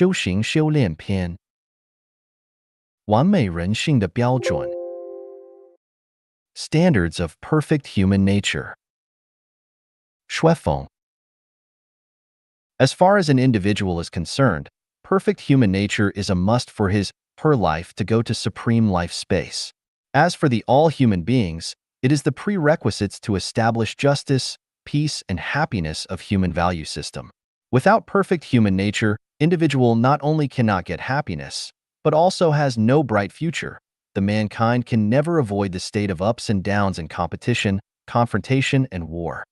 修行修炼篇，完美人性的标准 Standards of perfect human nature 说风 As far as an individual is concerned, perfect human nature is a must for her life to go to supreme life space. As for the all human beings, it is the prerequisites to establish justice, peace, and happiness of human value system. Without perfect human nature, individual not only cannot get happiness, but also has no bright future. The mankind can never avoid the state of ups and downs in competition, confrontation, and war.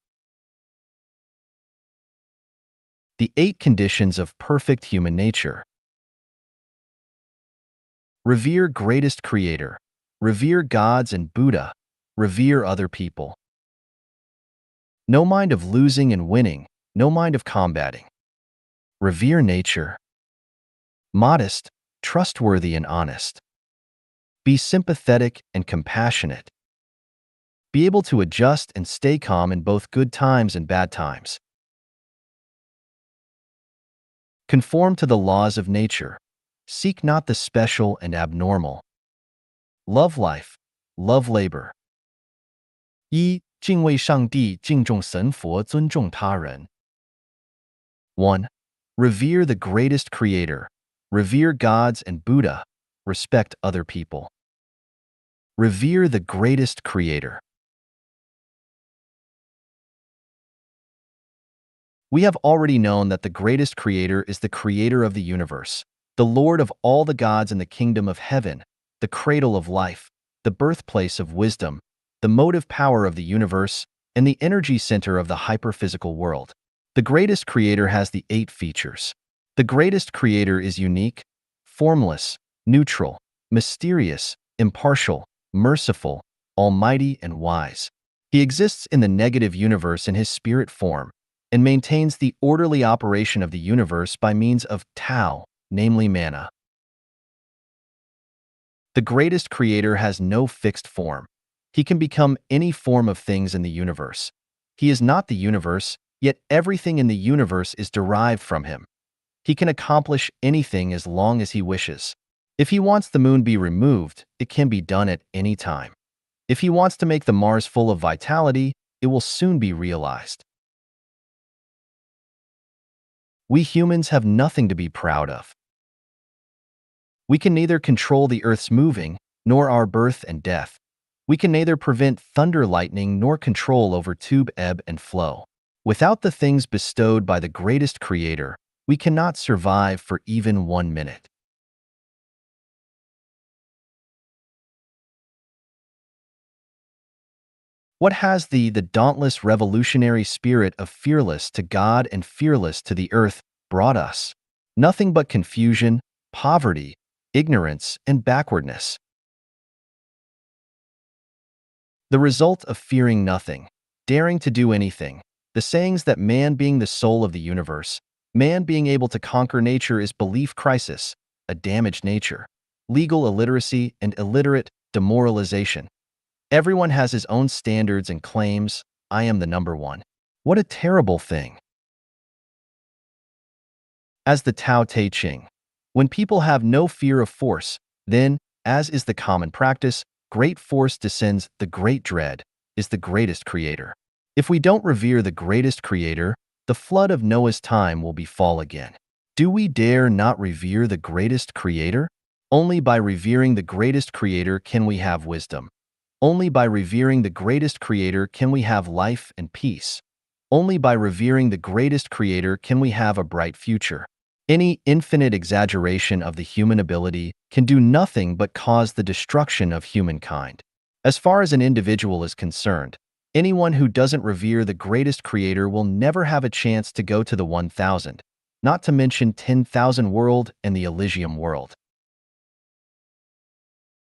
The 8 conditions of perfect human nature. Revere greatest creator. Revere gods and Buddha. Revere other people. No mind of losing and winning, no mind of combating. Revere nature. Modest, trustworthy and honest. Be sympathetic and compassionate. Be able to adjust and stay calm in both good times and bad times. Conform to the laws of nature. Seek not the special and abnormal. Love life, love labor. 一、敬畏上帝，敬重神佛，尊重他人。1. Revere the greatest creator. Revere gods and Buddha. Respect other people. Revere the greatest creator. We have already known that the greatest creator is the creator of the universe, the Lord of all the gods in the kingdom of heaven, the cradle of life, the birthplace of wisdom, the motive power of the universe, and the energy center of the hyperphysical world. The greatest creator has the 8 features. The greatest creator is unique, formless, neutral, mysterious, impartial, merciful, almighty, and wise. He exists in the negative universe in his spirit form and maintains the orderly operation of the universe by means of Tao, namely mana. The greatest creator has no fixed form. He can become any form of things in the universe. He is not the universe, yet everything in the universe is derived from him. He can accomplish anything as long as he wishes. If he wants the moon be removed, it can be done at any time. If he wants to make the Mars full of vitality, it will soon be realized. We humans have nothing to be proud of. We can neither control the Earth's moving, nor our birth and death. We can neither prevent thunder lightning nor control over tube ebb and flow. Without the things bestowed by the greatest creator, we cannot survive for even 1 minute. What has the dauntless revolutionary spirit of fearless to God and fearless to the earth brought us? Nothing but confusion, poverty, ignorance, and backwardness. The result of fearing nothing, daring to do anything, the sayings that man being the soul of the universe, man being able to conquer nature is belief crisis, a damaged nature, legal illiteracy and illiterate demoralization. Everyone has his own standards and claims, I am the number one. What a terrible thing. As the Tao Te Ching, when people have no fear of force, then, as is the common practice, great force descends, the great dread is the greatest creator. If we don't revere the greatest creator, the flood of Noah's time will befall again. Do we dare not revere the greatest creator? Only by revering the greatest creator can we have wisdom. Only by revering the greatest creator can we have life and peace. Only by revering the greatest creator can we have a bright future. Any infinite exaggeration of the human ability can do nothing but cause the destruction of humankind. As far as an individual is concerned, anyone who doesn't revere the greatest creator will never have a chance to go to the 1000, not to mention 10,000 world and the Elysium world.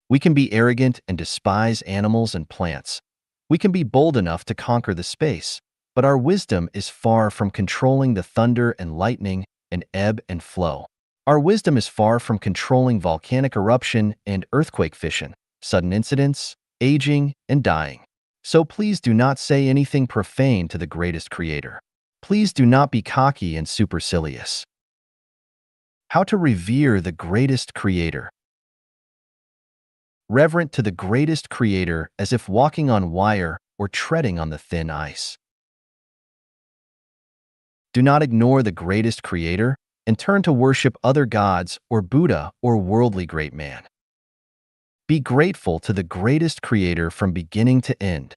We can be arrogant and despise animals and plants. We can be bold enough to conquer the space, but our wisdom is far from controlling the thunder and lightning and ebb and flow. Our wisdom is far from controlling volcanic eruption and earthquake fission, sudden incidents, aging, and dying. So please do not say anything profane to the greatest creator. Please do not be cocky and supercilious. How to revere the greatest creator. Reverent to the greatest creator as if walking on wire or treading on the thin ice. Do not ignore the greatest creator and turn to worship other gods or Buddha or worldly great man. Be grateful to the greatest creator from beginning to end.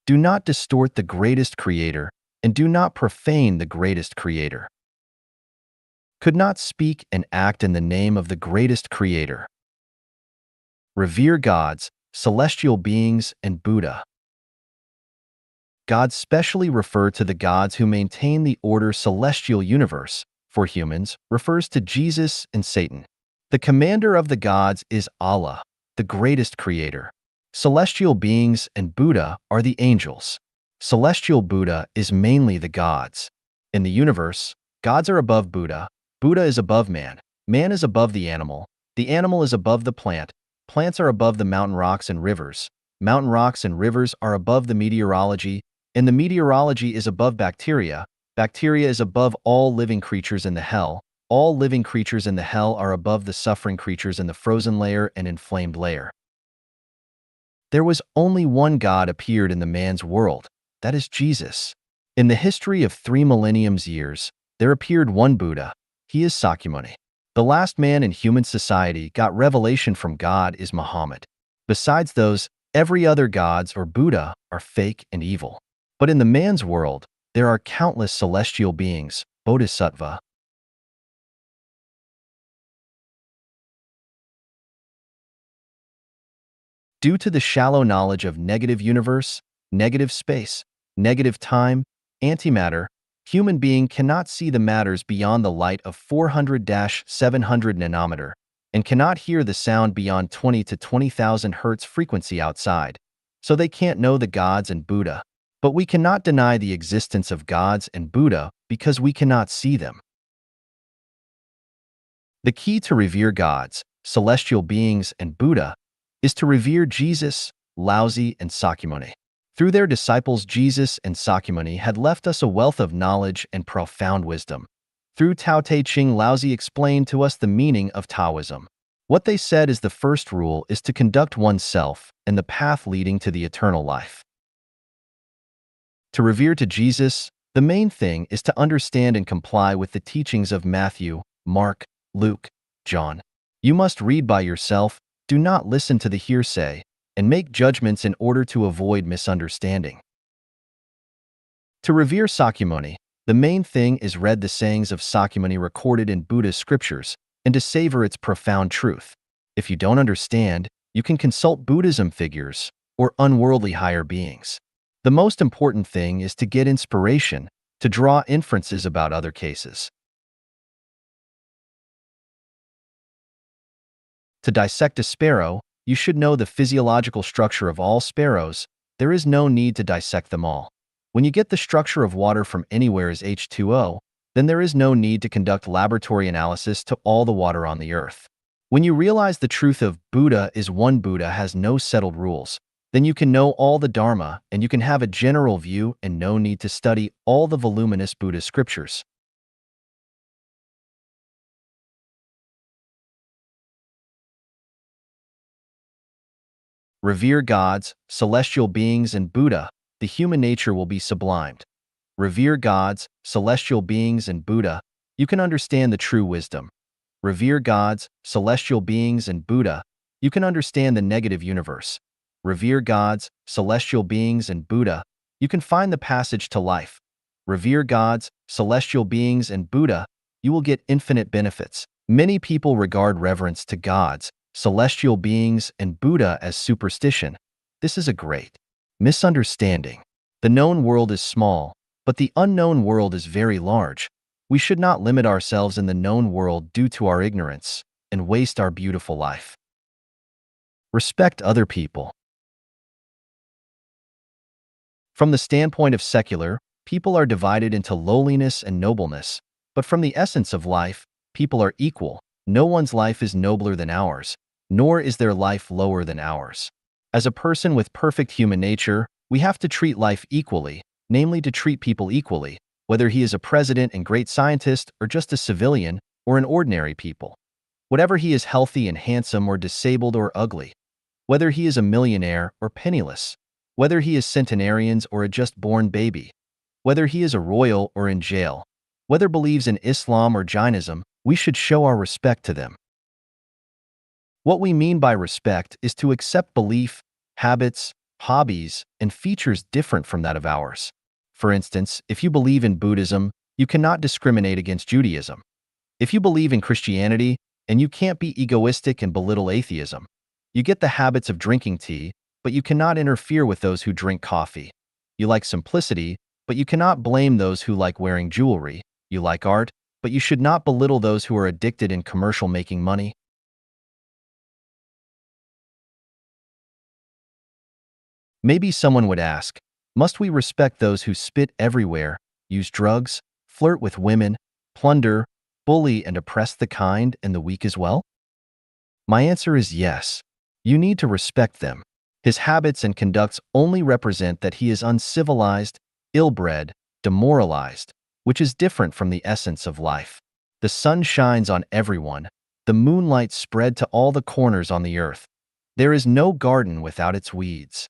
Do not distort the greatest creator and do not profane the greatest creator. Could not speak and act in the name of the greatest creator. Revere gods, celestial beings, and Buddha. Gods specially refer to the gods who maintain the order celestial universe. For humans, refers to Jesus and Satan. The commander of the gods is Allah, the greatest creator. Celestial beings and Buddha are the angels. Celestial Buddha is mainly the gods. In the universe, gods are above Buddha, Buddha is above man is above the animal is above the plant, plants are above the mountain rocks and rivers are above the meteorology, and the meteorology is above bacteria is above all living creatures in the hell, all living creatures in the hell are above the suffering creatures in the frozen layer and inflamed layer. There was only one God appeared in the man's world, that is Jesus. In the history of 3 millenniums years, there appeared one Buddha. He is Sakyamuni. The last man in human society got revelation from God is Muhammad. Besides those, every other gods or Buddha are fake and evil. But in the man's world, there are countless celestial beings, bodhisattva. Due to the shallow knowledge of negative universe, negative space, negative time, antimatter, human being cannot see the matters beyond the light of 400-700 nanometer and cannot hear the sound beyond 20 to 20,000 hertz frequency outside, so they can't know the gods and Buddha. But we cannot deny the existence of gods and Buddha because we cannot see them. The key to revere gods, celestial beings, and Buddha is to revere Jesus, Laozi, and Sakyamuni. Through their disciples, Jesus and Sakyamuni had left us a wealth of knowledge and profound wisdom. Through Tao Te Ching, Laozi explained to us the meaning of Taoism. What they said is the first rule is to conduct oneself and the path leading to the eternal life. To revere to Jesus, the main thing is to understand and comply with the teachings of Matthew, Mark, Luke, John. You must read by yourself, do not listen to the hearsay, and make judgments in order to avoid misunderstanding. To revere Sakyamuni, the main thing is read the sayings of Sakyamuni recorded in Buddha's scriptures and to savor its profound truth. If you don't understand, you can consult Buddhism figures or unworldly higher beings. The most important thing is to get inspiration, to draw inferences about other cases. To dissect a sparrow, you should know the physiological structure of all sparrows. There is no need to dissect them all. When you get the structure of water from anywhere as H2O, then there is no need to conduct laboratory analysis to all the water on the earth. When you realize the truth of Buddha is one, Buddha has no settled rules, then you can know all the Dharma and you can have a general view and no need to study all the voluminous Buddha scriptures. Revere gods, celestial beings, and Buddha, the human nature will be sublimed. Revere gods, celestial beings, and Buddha, you can understand the true wisdom. Revere gods, celestial beings, and Buddha, you can understand the negative universe. Revere gods, celestial beings, and Buddha, you can find the passage to life. Revere gods, celestial beings, and Buddha, you will get infinite benefits. Many people regard reverence to gods, celestial beings, and Buddha as superstition. This is a great misunderstanding. The known world is small, but the unknown world is very large. We should not limit ourselves in the known world due to our ignorance and waste our beautiful life. Respect other people. From the standpoint of secular, people are divided into lowliness and nobleness, but from the essence of life, people are equal. No one's life is nobler than ours, nor is their life lower than ours. As a person with perfect human nature, we have to treat life equally, namely to treat people equally. whether he is a president and great scientist or just a civilian or an ordinary people. Whatever he is healthy and handsome or disabled or ugly, whether he is a millionaire or penniless, whether he is centenarians or a just-born baby, whether he is a royal or in jail, whether believes in Islam or Jainism, we should show our respect to them. What we mean by respect is to accept belief, habits, hobbies, and features different from that of ours. For instance, if you believe in Buddhism, you cannot discriminate against Judaism. If you believe in Christianity, and you can't be egoistic and belittle atheism. You get the habits of drinking tea, but you cannot interfere with those who drink coffee. You like simplicity, but you cannot blame those who like wearing jewelry. You like art, but you should not belittle those who are addicted in commercial making money. Maybe someone would ask, must we respect those who spit everywhere, use drugs, flirt with women, plunder, bully and oppress the kind and the weak as well? My answer is yes. You need to respect them. His habits and conducts only represent that he is uncivilized, ill-bred, demoralized, which is different from the essence of life. The sun shines on everyone, the moonlight spread to all the corners on the earth. There is no garden without its weeds.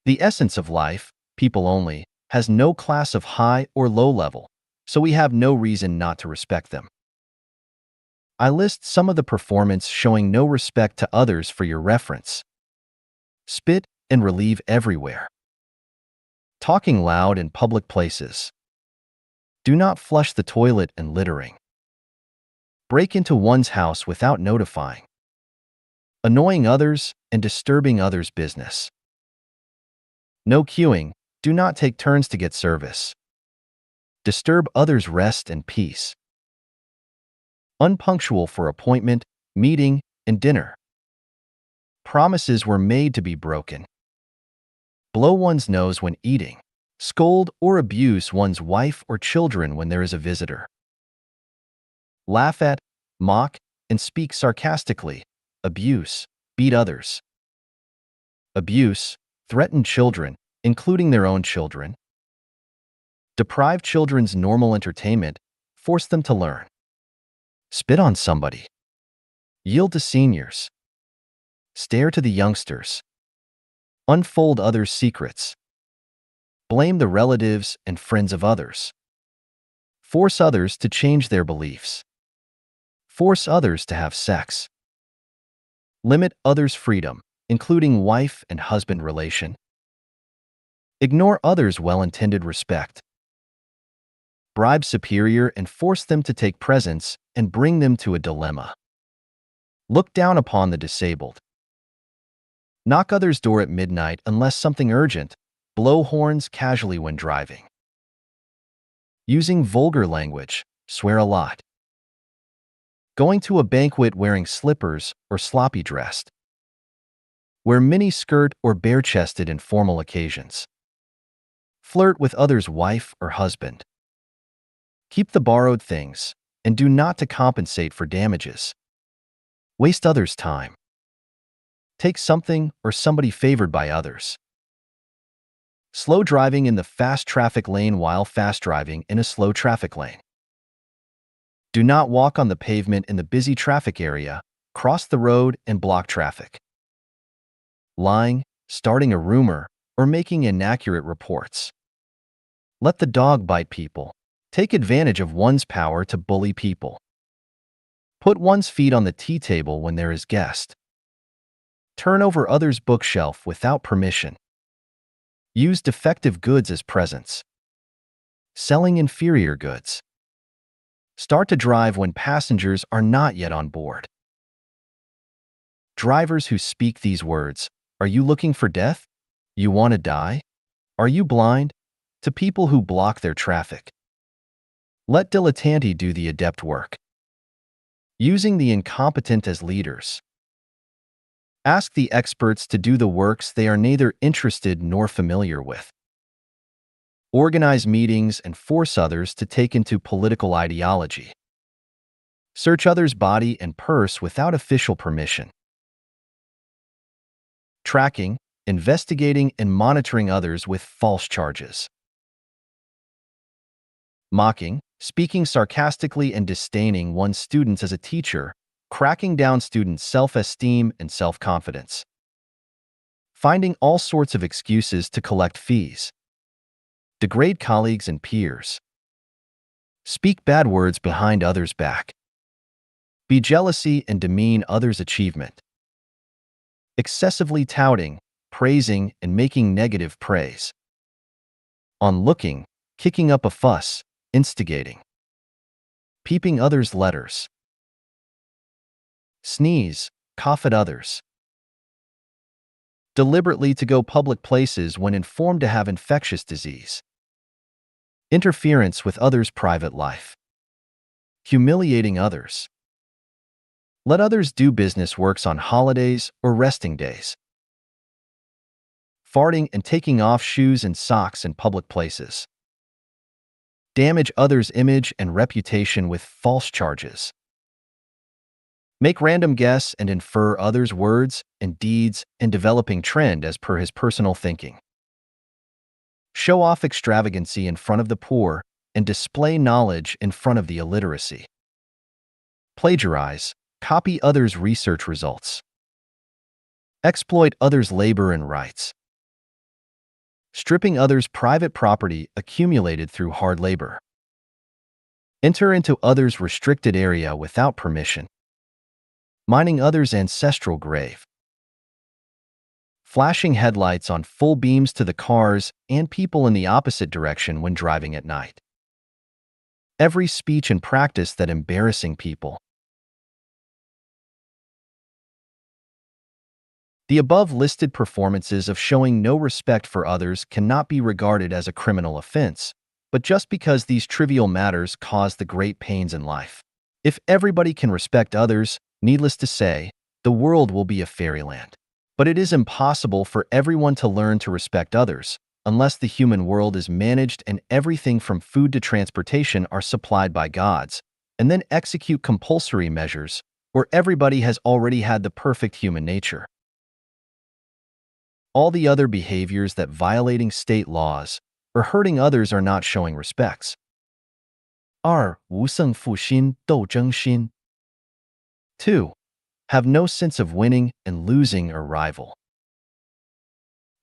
The essence of life, people only, has no class of high or low level, so we have no reason not to respect them. I list some of the performance showing no respect to others for your reference. Spit and relieve everywhere. Talking loud in public places. Do not flush the toilet and littering. Break into one's house without notifying. Annoying others and disturbing others' business. No queuing. Do not take turns to get service. Disturb others' rest and peace. Unpunctual for appointment, meeting, and dinner. Promises were made to be broken. Blow one's nose when eating. Scold or abuse one's wife or children when there is a visitor. Laugh at, mock, and speak sarcastically. Abuse, beat others. Abuse, threaten children, including their own children. Deprive children's normal entertainment, force them to learn. Spit on somebody. Yield to seniors. Stare to the youngsters. Unfold others' secrets. Blame the relatives and friends of others. Force others to change their beliefs. Force others to have sex. Limit others' freedom, including wife and husband relation. Ignore others' well-intended respect. Bribe superior and force them to take presents and bring them to a dilemma. Look down upon the disabled. Knock others' door at midnight unless something urgent. Blow horns casually when driving. Using vulgar language. Swear a lot. Going to a banquet wearing slippers or sloppy dressed. Wear mini skirt or bare-chested in formal occasions. Flirt with others' wife or husband. Keep the borrowed things, and do not to compensate for damages. Waste others' time. Take something or somebody favored by others. Slow driving in the fast traffic lane while fast driving in a slow traffic lane. Do not walk on the pavement in the busy traffic area, cross the road and block traffic. Lying, starting a rumor, or making inaccurate reports. Let the dog bite people. Take advantage of one's power to bully people. Put one's feet on the tea table when there is guest. Turn over others' bookshelf without permission. Use defective goods as presents. Selling inferior goods. Start to drive when passengers are not yet on board. Drivers who speak these words, are you looking for death? You want to die? Are you blind? To people who block their traffic. Let dilettanti do the adept work. Using the incompetent as leaders. Ask the experts to do the works they are neither interested nor familiar with. Organize meetings and force others to take into political ideology. Search others' body and purse without official permission. Tracking, investigating, and monitoring others with false charges. Mocking, speaking sarcastically and disdaining one's students as a teacher, cracking down students' self-esteem and self-confidence. Finding all sorts of excuses to collect fees. Degrade colleagues and peers. Speak bad words behind others' back. Be jealousy and demean others' achievement. Excessively touting, praising, and making negative praise. On looking, kicking up a fuss, instigating. Peeping others' letters. Sneeze, cough at others. Deliberately to go public places when informed to have infectious disease. Interference with others' private life. Humiliating others. Let others do business works on holidays or resting days. Farting and taking off shoes and socks in public places. Damage others' image and reputation with false charges. Make random guess and infer others' words and deeds and developing trend as per his personal thinking. Show off extravagancy in front of the poor and display knowledge in front of the illiteracy. Plagiarize, copy others' research results. Exploit others' labor and rights. Stripping others' private property accumulated through hard labor. Enter into others' restricted area without permission. Mining others' ancestral grave. Flashing headlights on full beams to the cars and people in the opposite direction when driving at night. Every speech and practice that embarrassing people. The above-listed performances of showing no respect for others cannot be regarded as a criminal offense, but just because these trivial matters cause the great pains in life. If everybody can respect others, needless to say, the world will be a fairyland. But it is impossible for everyone to learn to respect others, unless the human world is managed and everything from food to transportation are supplied by gods, and then execute compulsory measures, or everybody has already had the perfect human nature. All the other behaviors that violating state laws or hurting others are not showing respects. 2. 无胜负心,斗争心. 2. Have no sense of winning and losing or rival.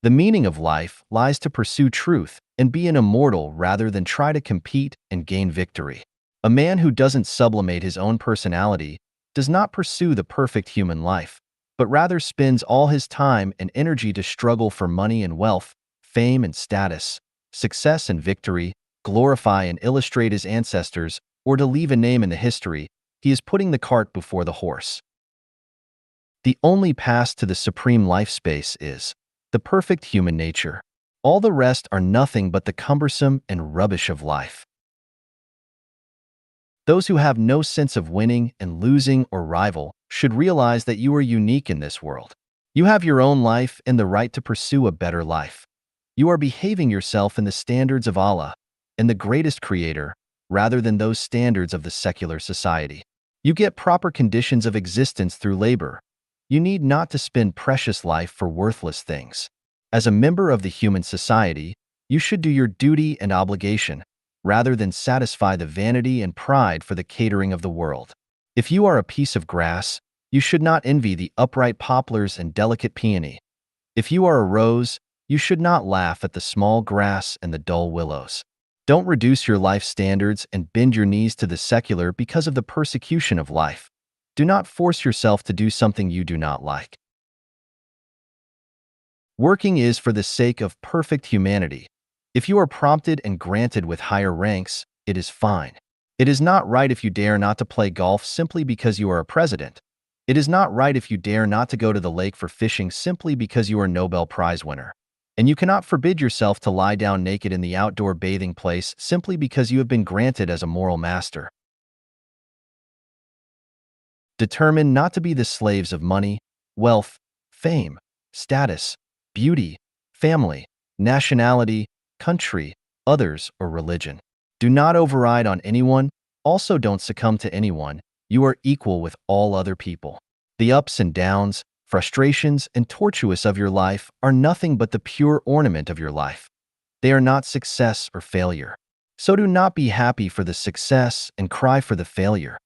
The meaning of life lies to pursue truth and be an immortal rather than try to compete and gain victory. A man who doesn't sublimate his own personality does not pursue the perfect human life, but rather spends all his time and energy to struggle for money and wealth, fame and status, success and victory, glorify and illustrate his ancestors, or to leave a name in the history. He is putting the cart before the horse. The only path to the supreme life space is the perfect human nature. All the rest are nothing but the cumbersome and rubbish of life. Those who have no sense of winning and losing or rival should realize that you are unique in this world. You have your own life and the right to pursue a better life. You are behaving yourself in the standards of Allah and the greatest Creator, rather than those standards of the secular society. You get proper conditions of existence through labor. You need not to spend precious life for worthless things. As a member of the human society, you should do your duty and obligation, rather than satisfy the vanity and pride for the catering of the world. If you are a piece of grass, you should not envy the upright poplars and delicate peony. If you are a rose, you should not laugh at the small grass and the dull willows. Don't reduce your life standards and bend your knees to the secular because of the persecution of life. Do not force yourself to do something you do not like. Working is for the sake of perfect humanity. If you are prompted and granted with higher ranks, it is fine. It is not right if you dare not to play golf simply because you are a president. It is not right if you dare not to go to the lake for fishing simply because you are a Nobel Prize winner. And you cannot forbid yourself to lie down naked in the outdoor bathing place simply because you have been granted as a moral master. Determine not to be the slaves of money, wealth, fame, status, beauty, family, nationality, country, others, or religion. Do not override on anyone. Also don't succumb to anyone. You are equal with all other people. The ups and downs, frustrations, and tortuous of your life are nothing but the pure ornament of your life. They are not success or failure. So do not be happy for the success and cry for the failure.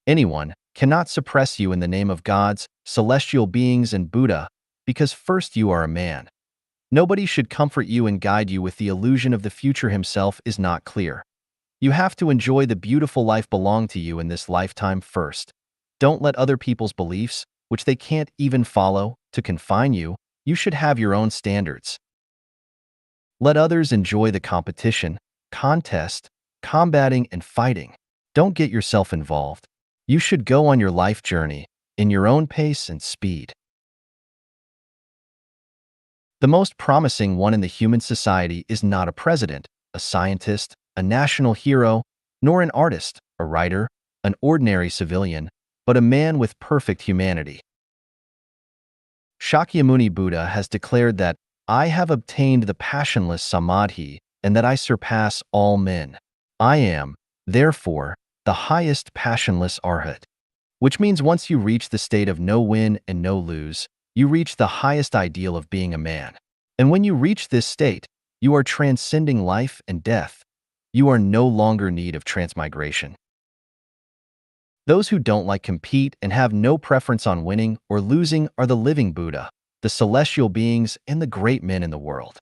Anyone cannot suppress you in the name of gods, celestial beings, and Buddha, because first you are a man. Nobody should comfort you and guide you with the illusion of the future himself is not clear. You have to enjoy the beautiful life belong to you in this lifetime first. Don't let other people's beliefs, which they can't even follow, to confine you. You should have your own standards. Let others enjoy the competition, contest, combating, and fighting. Don't get yourself involved. You should go on your life journey, in your own pace and speed. The most promising one in the human society is not a president, a scientist, a national hero, nor an artist, a writer, an ordinary civilian, but a man with perfect humanity. Shakyamuni Buddha has declared that I have obtained the passionless samadhi and that I surpass all men. I am, therefore, the highest passionless arhat, which means once you reach the state of no win and no lose, you reach the highest ideal of being a man. And when you reach this state, you are transcending life and death. You are no longer in need of transmigration. Those who don't like compete and have no preference on winning or losing are the living Buddha, the celestial beings, and the great men in the world.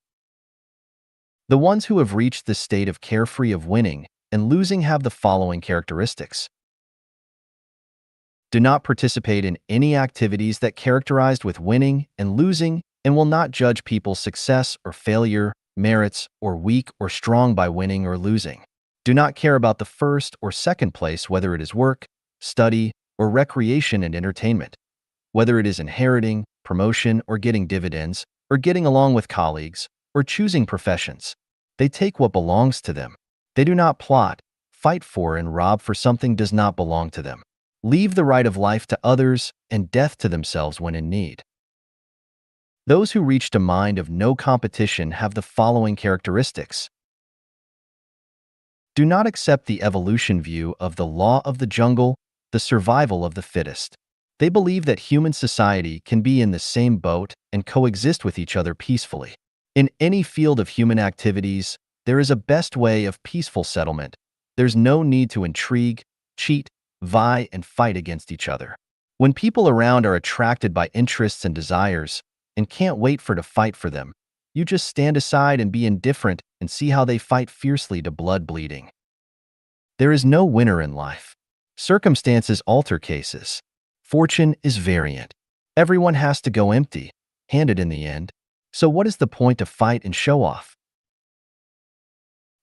The ones who have reached the state of carefree of winning and losing have the following characteristics. Do not participate in any activities that characterized with winning and losing and will not judge people's success or failure, merits, or weak or strong by winning or losing. Do not care about the first or second place, whether it is work, study, or recreation and entertainment, whether it is inheriting, promotion, or getting dividends, or getting along with colleagues, or choosing professions. They take what belongs to them. They do not plot, fight for, and rob for something does not belong to them. Leave the right of life to others and death to themselves when in need. Those who reached a mind of no competition have the following characteristics. Do not accept the evolution view of the law of the jungle, the survival of the fittest. They believe that human society can be in the same boat and coexist with each other peacefully. In any field of human activities, there is a best way of peaceful settlement. There's no need to intrigue, cheat, vie, and fight against each other. When people around are attracted by interests and desires and can't wait to fight for them, you just stand aside and be indifferent and see how they fight fiercely to blood bleeding. There is no winner in life. Circumstances alter cases. Fortune is variant. Everyone has to go empty-handed in the end. So what is the point to fight and show off?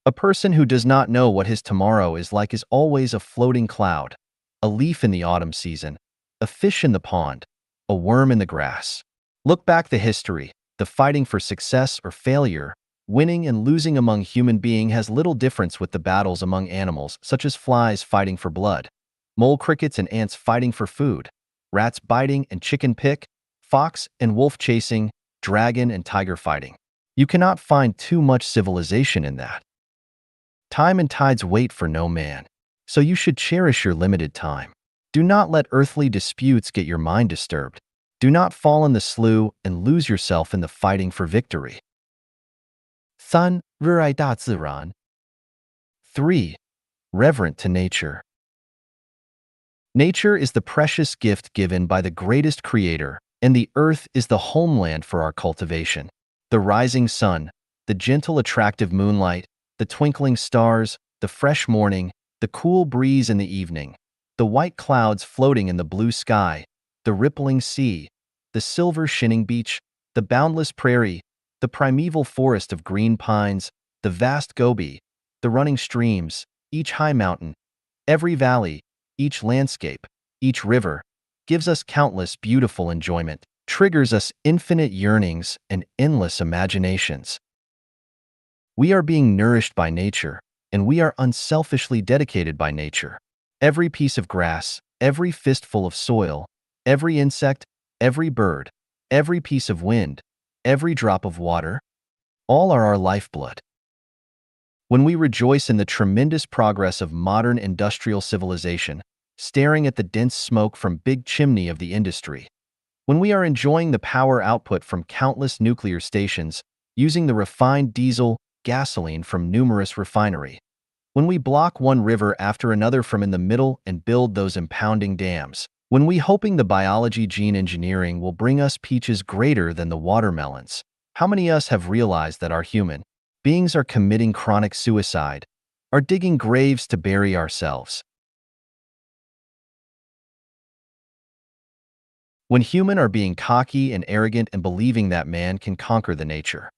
A person who does not know what his tomorrow is like is always a floating cloud, a leaf in the autumn season, a fish in the pond, a worm in the grass. Look back the history. The fighting for success or failure, winning and losing among human beings has little difference with the battles among animals, such as flies fighting for blood, mole crickets and ants fighting for food, rats biting and chicken pick, fox and wolf chasing, dragon and tiger fighting. You cannot find too much civilization in that. Time and tides wait for no man, so you should cherish your limited time. Do not let earthly disputes get your mind disturbed. Do not fall in the slough and lose yourself in the fighting for victory. 3. 热爱大自然. 3. Reverent to nature. Nature is the precious gift given by the greatest creator, and the earth is the homeland for our cultivation. The rising sun, the gentle attractive moonlight, the twinkling stars, the fresh morning, the cool breeze in the evening, the white clouds floating in the blue sky, the rippling sea, the silver shining beach, the boundless prairie, the primeval forest of green pines, the vast Gobi, the running streams, each high mountain, every valley, each landscape, each river, gives us countless beautiful enjoyment, triggers us infinite yearnings and endless imaginations. We are being nourished by nature, and we are unselfishly dedicated by nature. Every piece of grass, every fistful of soil, every insect, every bird, every piece of wind, every drop of water, all are our lifeblood. When we rejoice in the tremendous progress of modern industrial civilization, staring at the dense smoke from big chimney of the industry, when we are enjoying the power output from countless nuclear stations, using the refined diesel, gasoline from numerous refineries. When we block one river after another from in the middle and build those impounding dams. When we hoping the biology gene engineering will bring us peaches greater than the watermelons. How many of us have realized that our human beings are committing chronic suicide, are digging graves to bury ourselves? When human are being cocky and arrogant and believing that man can conquer the nature.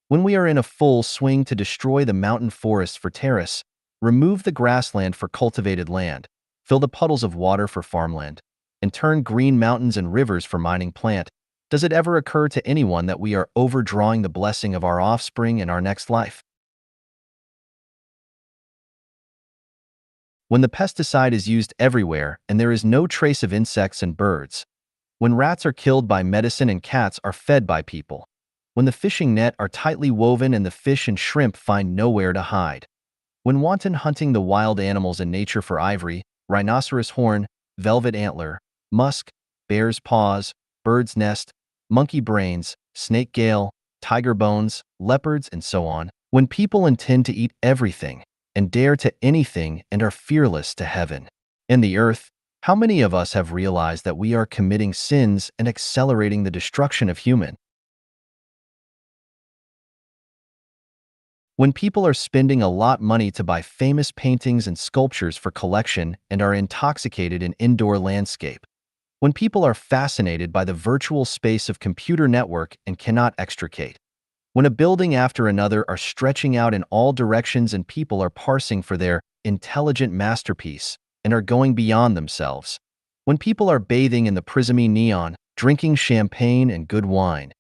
When we are in a full swing to destroy the mountain forests for terrace, remove the grassland for cultivated land, fill the puddles of water for farmland, and turn green mountains and rivers for mining plant, does it ever occur to anyone that we are overdrawing the blessing of our offspring in our next life? When the pesticide is used everywhere and there is no trace of insects and birds, when rats are killed by medicine and cats are fed by people, when the fishing net are tightly woven and the fish and shrimp find nowhere to hide, when wanton hunting the wild animals in nature for ivory, rhinoceros horn, velvet antler, musk, bear's paws, bird's nest, monkey brains, snake gale, tiger bones, leopards, and so on, when people intend to eat everything and dare to anything and are fearless to heaven and the earth, how many of us have realized that we are committing sins and accelerating the destruction of human? When people are spending a lot of money to buy famous paintings and sculptures for collection and are intoxicated in indoor landscape. When people are fascinated by the virtual space of computer network and cannot extricate. When a building after another are stretching out in all directions and people are parsing for their intelligent masterpiece and are going beyond themselves. When people are bathing in the prismy neon, drinking champagne and good wine,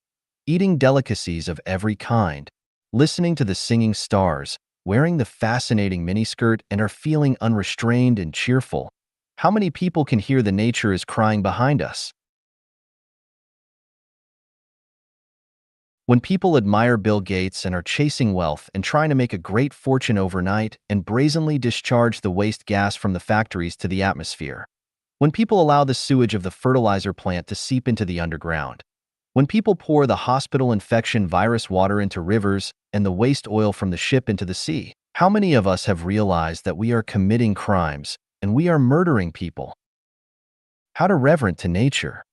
eating delicacies of every kind, listening to the singing stars, wearing the fascinating miniskirt and are feeling unrestrained and cheerful. How many people can hear the nature is crying behind us? When people admire Bill Gates and are chasing wealth and trying to make a great fortune overnight and brazenly discharge the waste gas from the factories to the atmosphere. When people allow the sewage of the fertilizer plant to seep into the underground. When people pour the hospital infection virus water into rivers and the waste oil from the ship into the sea. How many of us have realized that we are committing crimes and we are murdering people? How to reverent to nature.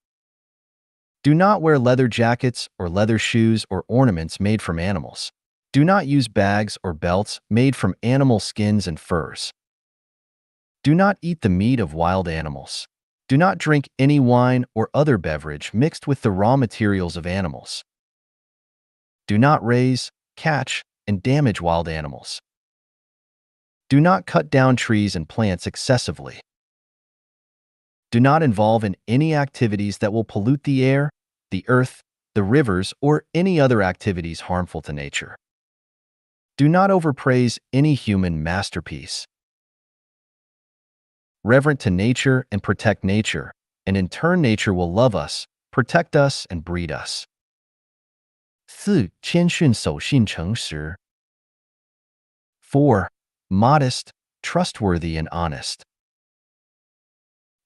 Do not wear leather jackets or leather shoes or ornaments made from animals. Do not use bags or belts made from animal skins and furs. Do not eat the meat of wild animals. Do not drink any wine or other beverage mixed with the raw materials of animals. Do not raise, catch, and damage wild animals. Do not cut down trees and plants excessively. Do not involve in any activities that will pollute the air, the earth, the rivers, or any other activities harmful to nature. Do not overpraise any human masterpiece. Reverent to nature and protect nature, and in turn nature will love us, protect us, and breed us. 4. 谦逊守信诚实 4. Modest, trustworthy, and honest.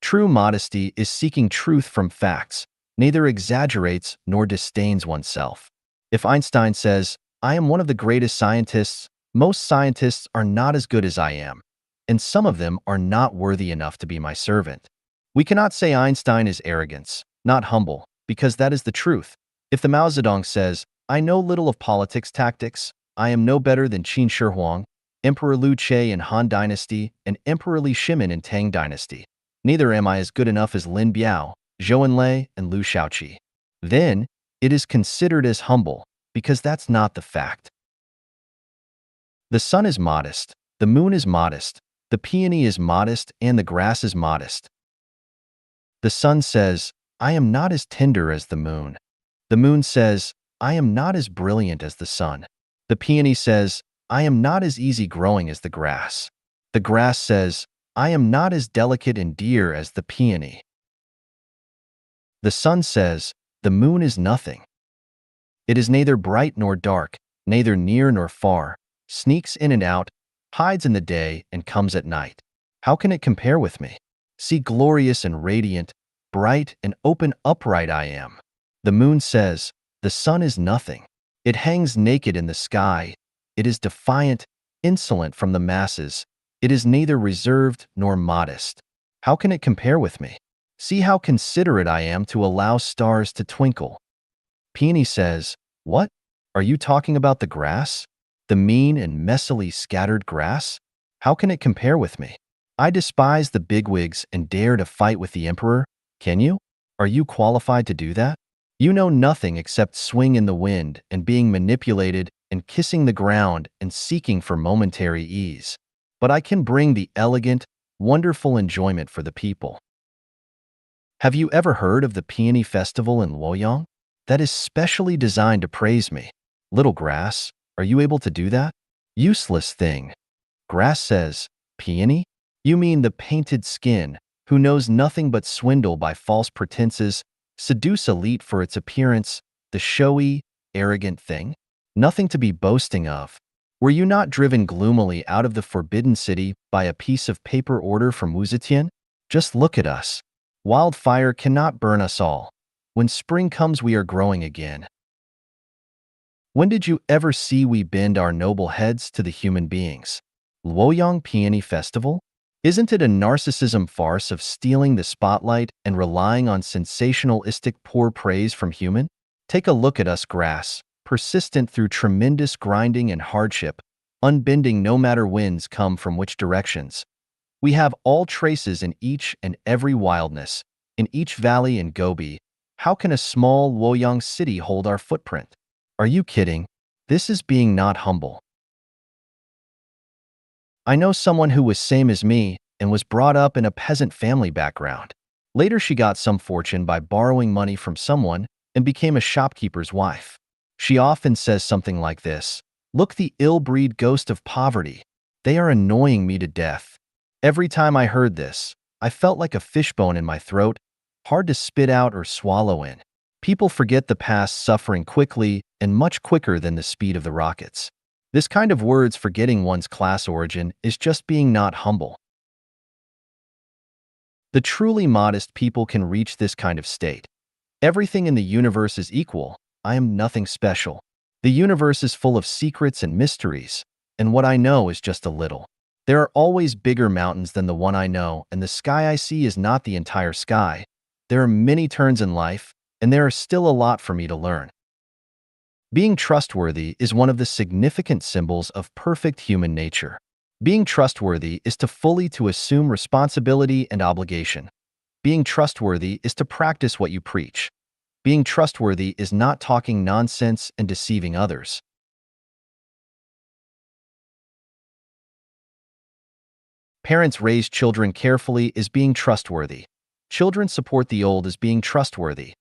True modesty is seeking truth from facts, neither exaggerates nor disdains oneself. If Einstein says, "I am one of the greatest scientists," most scientists are not as good as I am, and some of them are not worthy enough to be my servant. We cannot say Einstein is arrogance, not humble, because that is the truth. If the Mao Zedong says, "I know little of politics tactics, I am no better than Qin Shi Huang, Emperor Liu Che in Han Dynasty, and Emperor Li Shimin in Tang Dynasty. Neither am I as good enough as Lin Biao, Zhou Enlai, and Liu Shaoqi." Then, it is considered as humble, because that's not the fact. The sun is modest, the moon is modest, the peony is modest, and the grass is modest. The sun says, "I am not as tender as the moon." The moon says, "I am not as brilliant as the sun." The peony says, "I am not as easy-growing as the grass." The grass says, "I am not as delicate and dear as the peony." The sun says, "The moon is nothing. It is neither bright nor dark, neither near nor far, sneaks in and out, hides in the day and comes at night. How can it compare with me? See, glorious and radiant, bright and open upright I am." The moon says, "The sun is nothing. It hangs naked in the sky. It is defiant, insolent from the masses. It is neither reserved nor modest. How can it compare with me? See how considerate I am to allow stars to twinkle. Peony says, "What? Are you talking about the grass? The mean and messily scattered grass? How can it compare with me? I despise the bigwigs and dare to fight with the emperor. Can you? Are you qualified to do that? You know nothing except swing in the wind and being manipulated and kissing the ground and seeking for momentary ease. But I can bring the elegant, wonderful enjoyment for the people." Have you ever heard of the Peony Festival in Luoyang? That is specially designed to praise me. Little grass, are you able to do that? Useless thing. Grass says, "Peony? You mean the painted skin, who knows nothing but swindle by false pretenses, seduce elite for its appearance, the showy, arrogant thing? Nothing to be boasting of. Were you not driven gloomily out of the forbidden city by a piece of paper order from Wu Zetian? Just look at us. Wildfire cannot burn us all. When spring comes, we are growing again. When did you ever see we bend our noble heads to the human beings? Luoyang Peony Festival? Isn't it a narcissism farce of stealing the spotlight and relying on sensationalistic poor praise from human? Take a look at us, grass, persistent through tremendous grinding and hardship, unbending no matter winds come from which directions. We have all traces in each and every wildness, in each valley and gobi. How can a small Luoyang city hold our footprint? Are you kidding? This is being not humble. I know someone who was same as me and was brought up in a peasant family background. Later she got some fortune by borrowing money from someone and became a shopkeeper's wife. She often says something like this: "Look, the ill-breed ghost of poverty. They are annoying me to death." Every time I heard this, I felt like a fishbone in my throat, hard to spit out or swallow in. People forget the past suffering quickly and much quicker than the speed of the rockets. This kind of words forgetting one's class origin is just being not humble. The truly modest people can reach this kind of state. Everything in the universe is equal. I am nothing special. The universe is full of secrets and mysteries, and what I know is just a little. There are always bigger mountains than the one I know, and the sky I see is not the entire sky. There are many turns in life, and there are still a lot for me to learn. Being trustworthy is one of the significant symbols of perfect human nature. Being trustworthy is to assume responsibility and obligation. Being trustworthy is to practice what you preach. Being trustworthy is not talking nonsense and deceiving others. Parents raise children carefully is being trustworthy. Children support the old as being trustworthy.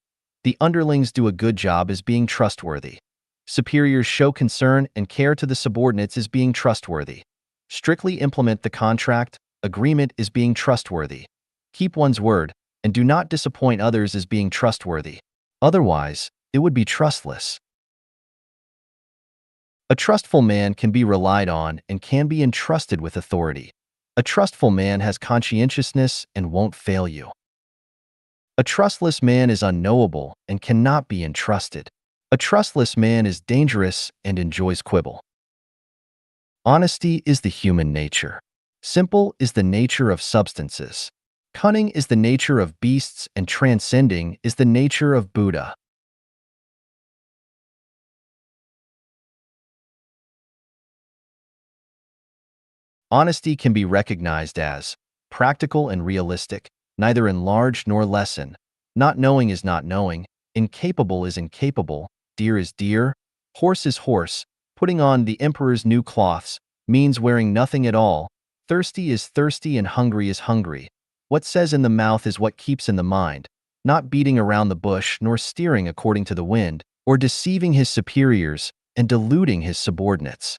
The underlings do a good job as being trustworthy. Superiors show concern and care to the subordinates as being trustworthy. Strictly implement the contract, agreement is being trustworthy. Keep one's word, and do not disappoint others as being trustworthy. Otherwise, it would be trustless. A trustful man can be relied on and can be entrusted with authority. A trustful man has conscientiousness and won't fail you. A trustless man is unknowable and cannot be entrusted. A trustless man is dangerous and enjoys quibble. Honesty is the human nature. Simple is the nature of substances. Cunning is the nature of beasts, and transcending is the nature of Buddha. Honesty can be recognized as practical and realistic, neither enlarged nor lessen. Not knowing is not knowing, incapable is incapable, dear is dear, horse is horse, putting on the emperor's new cloths, means wearing nothing at all, thirsty is thirsty and hungry is hungry. What says in the mouth is what keeps in the mind, not beating around the bush nor steering according to the wind, or deceiving his superiors and deluding his subordinates.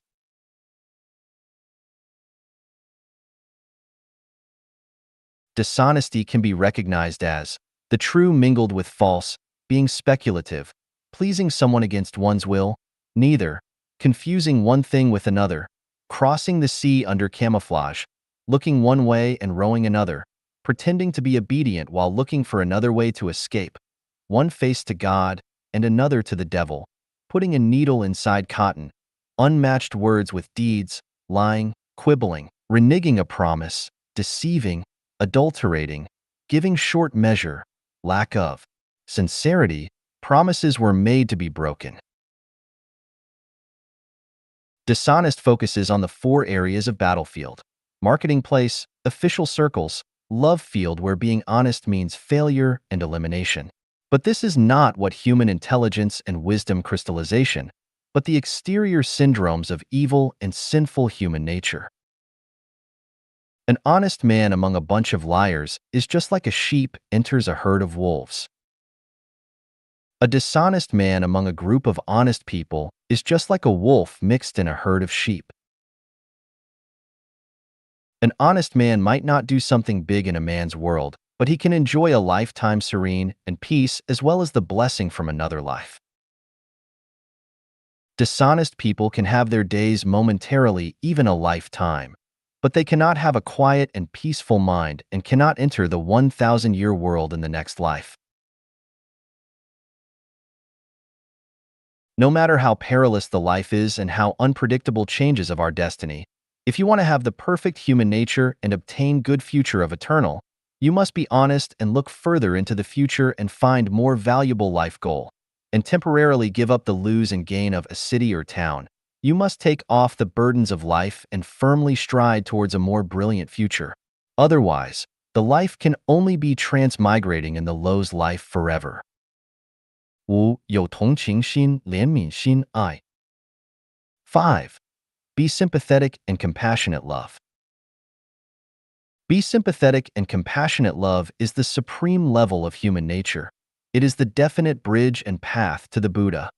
Dishonesty can be recognized as the true mingled with false, being speculative, pleasing someone against one's will, neither, confusing one thing with another, crossing the sea under camouflage, looking one way and rowing another, pretending to be obedient while looking for another way to escape, one face to God and another to the devil, putting a needle inside cotton, unmatched words with deeds, lying, quibbling, reneging a promise, deceiving, adulterating, giving short measure, lack of sincerity. Promises were made to be broken. Dishonest focuses on the four areas of battlefield: marketing place, official circles, love field, where being honest means failure and elimination. But this is not what human intelligence and wisdom crystallization, but the exterior syndromes of evil and sinful human nature. An honest man among a bunch of liars is just like a sheep enters a herd of wolves. A dishonest man among a group of honest people is just like a wolf mixed in a herd of sheep. An honest man might not do something big in a man's world, but he can enjoy a lifetime serene and peace as well as the blessing from another life. Dishonest people can have their days momentarily, even a lifetime, but they cannot have a quiet and peaceful mind and cannot enter the 1,000-year world in the next life. No matter how perilous the life is and how unpredictable changes of our destiny, if you want to have the perfect human nature and obtain good future of eternal, you must be honest and look further into the future and find more valuable life goal, and temporarily give up the lose and gain of a city or town. You must take off the burdens of life and firmly stride towards a more brilliant future. Otherwise, the life can only be transmigrating in the low's life forever. 5. 有同情心、怜悯心、爱。5. Be sympathetic and compassionate love. Be sympathetic and compassionate love is the supreme level of human nature. It is the definite bridge and path to the Buddha.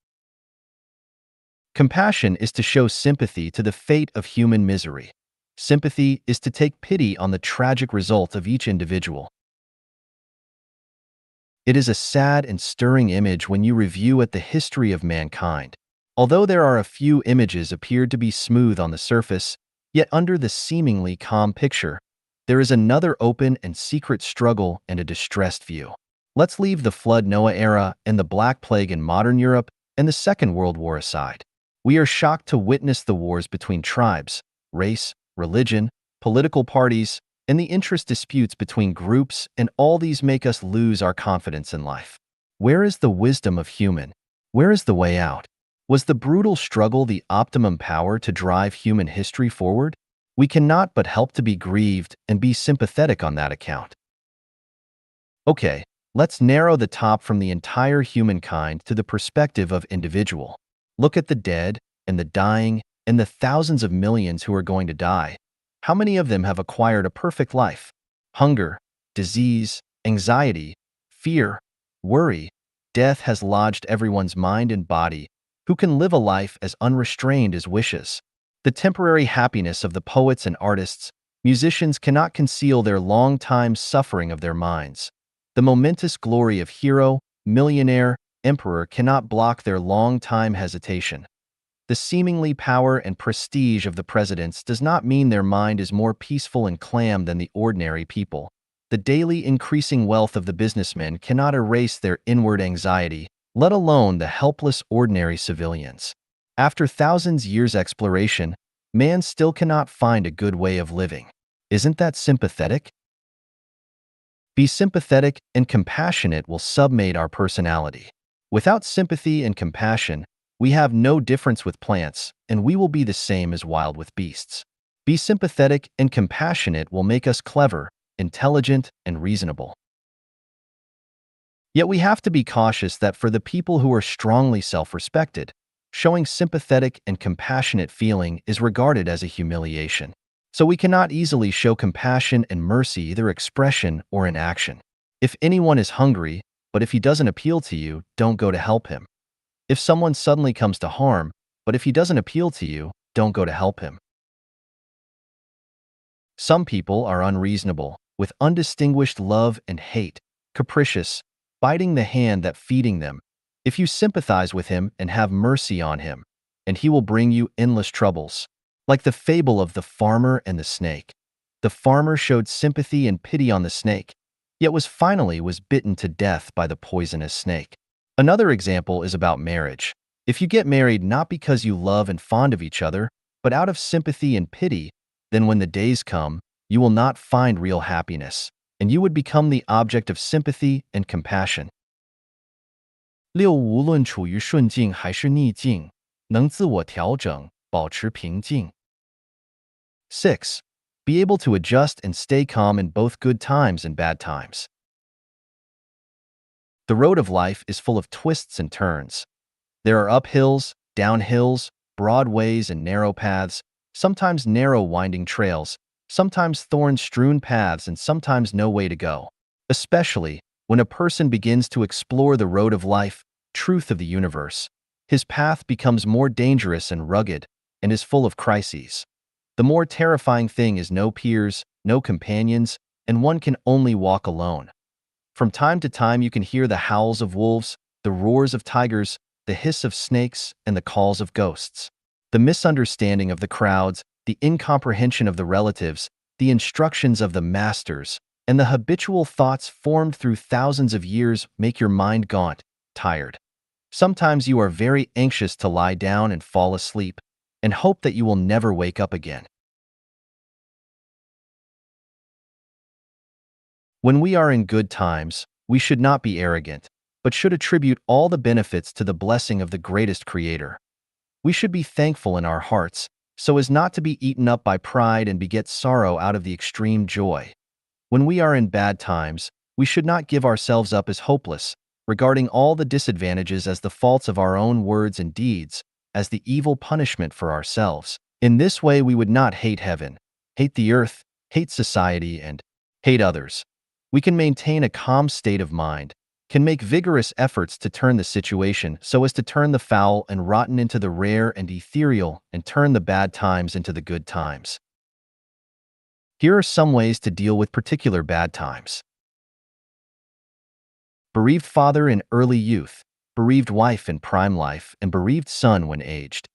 Compassion is to show sympathy to the fate of human misery. Sympathy is to take pity on the tragic result of each individual. It is a sad and stirring image when you review at the history of mankind. Although there are a few images appeared to be smooth on the surface, yet under the seemingly calm picture, there is another open and secret struggle and a distressed view. Let's leave the Flood Noah era and the Black Plague in modern Europe and the Second World War aside. We are shocked to witness the wars between tribes, race, religion, political parties, and the interest disputes between groups, and all these make us lose our confidence in life. Where is the wisdom of human? Where is the way out? Was the brutal struggle the optimum power to drive human history forward? We cannot but help to be grieved and be sympathetic on that account. Okay, let's narrow the top from the entire humankind to the perspective of individual. Look at the dead and the dying and the thousands of millions who are going to die. How many of them have acquired a perfect life? Hunger, disease, anxiety, fear, worry, death has lodged everyone's mind and body. Who can live a life as unrestrained as wishes? The temporary happiness of the poets and artists, musicians cannot conceal their long-time suffering of their minds. The momentous glory of hero, millionaire, emperor cannot block their long-time hesitation. The seemingly power and prestige of the presidents does not mean their mind is more peaceful and calm than the ordinary people. The daily increasing wealth of the businessmen cannot erase their inward anxiety, let alone the helpless ordinary civilians. After thousands years exploration, man still cannot find a good way of living. Isn't that sympathetic? Be sympathetic and compassionate will submate our personality. Without sympathy and compassion, we have no difference with plants, and we will be the same as wild with beasts. Be sympathetic and compassionate will make us clever, intelligent, and reasonable. Yet we have to be cautious that for the people who are strongly self-respected, showing sympathetic and compassionate feeling is regarded as a humiliation. So we cannot easily show compassion and mercy either expression or in action. If anyone is hungry, but if he doesn't appeal to you, don't go to help him. If someone suddenly comes to harm, but if he doesn't appeal to you, don't go to help him. Some people are unreasonable, with undistinguished love and hate, capricious, biting the hand that feeding them. If you sympathize with him and have mercy on him, and he will bring you endless troubles. Like the fable of the farmer and the snake. The farmer showed sympathy and pity on the snake, yet was bitten to death by the poisonous snake. Another example is about marriage. If you get married not because you love and fond of each other, but out of sympathy and pity, then when the days come, you will not find real happiness, and you would become the object of sympathy and compassion. 六，无论处于顺境还是逆境，能自我调整，保持平静。6. Be able to adjust and stay calm in both good times and bad times. The road of life is full of twists and turns. There are uphills, downhills, broad ways and narrow paths, sometimes narrow winding trails, sometimes thorn-strewn paths, and sometimes no way to go. Especially when a person begins to explore the road of life, truth of the universe, his path becomes more dangerous and rugged and is full of crises. The more terrifying thing is no peers, no companions, and one can only walk alone. From time to time you can hear the howls of wolves, the roars of tigers, the hiss of snakes, and the calls of ghosts. The misunderstanding of the crowds, the incomprehension of the relatives, the instructions of the masters, and the habitual thoughts formed through thousands of years make your mind gaunt, tired. Sometimes you are very anxious to lie down and fall asleep, and hope that you will never wake up again. When we are in good times, we should not be arrogant, but should attribute all the benefits to the blessing of the greatest Creator. We should be thankful in our hearts, so as not to be eaten up by pride and beget sorrow out of the extreme joy. When we are in bad times, we should not give ourselves up as hopeless, regarding all the disadvantages as the faults of our own words and deeds, as the evil punishment for ourselves. In this way we would not hate heaven, hate the earth, hate society, and hate others. We can maintain a calm state of mind, can make vigorous efforts to turn the situation so as to turn the foul and rotten into the rare and ethereal and turn the bad times into the good times. Here are some ways to deal with particular bad times. Bereaved father in early youth, bereaved wife in prime life, and bereaved son when aged.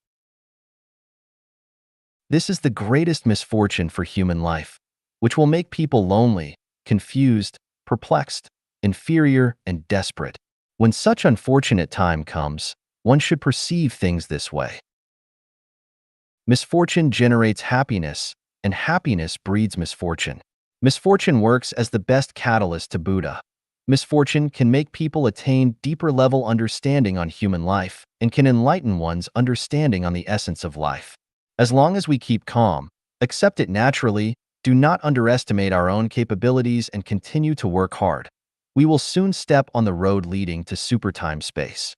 This is the greatest misfortune for human life, which will make people lonely, confused, perplexed, inferior, and desperate. When such unfortunate time comes, one should perceive things this way. Misfortune generates happiness, and happiness breeds misfortune. Misfortune works as the best catalyst to Buddha. Misfortune can make people attain deeper-level understanding on human life and can enlighten one's understanding on the essence of life. As long as we keep calm, accept it naturally, do not underestimate our own capabilities, and continue to work hard, we will soon step on the road leading to supertime space.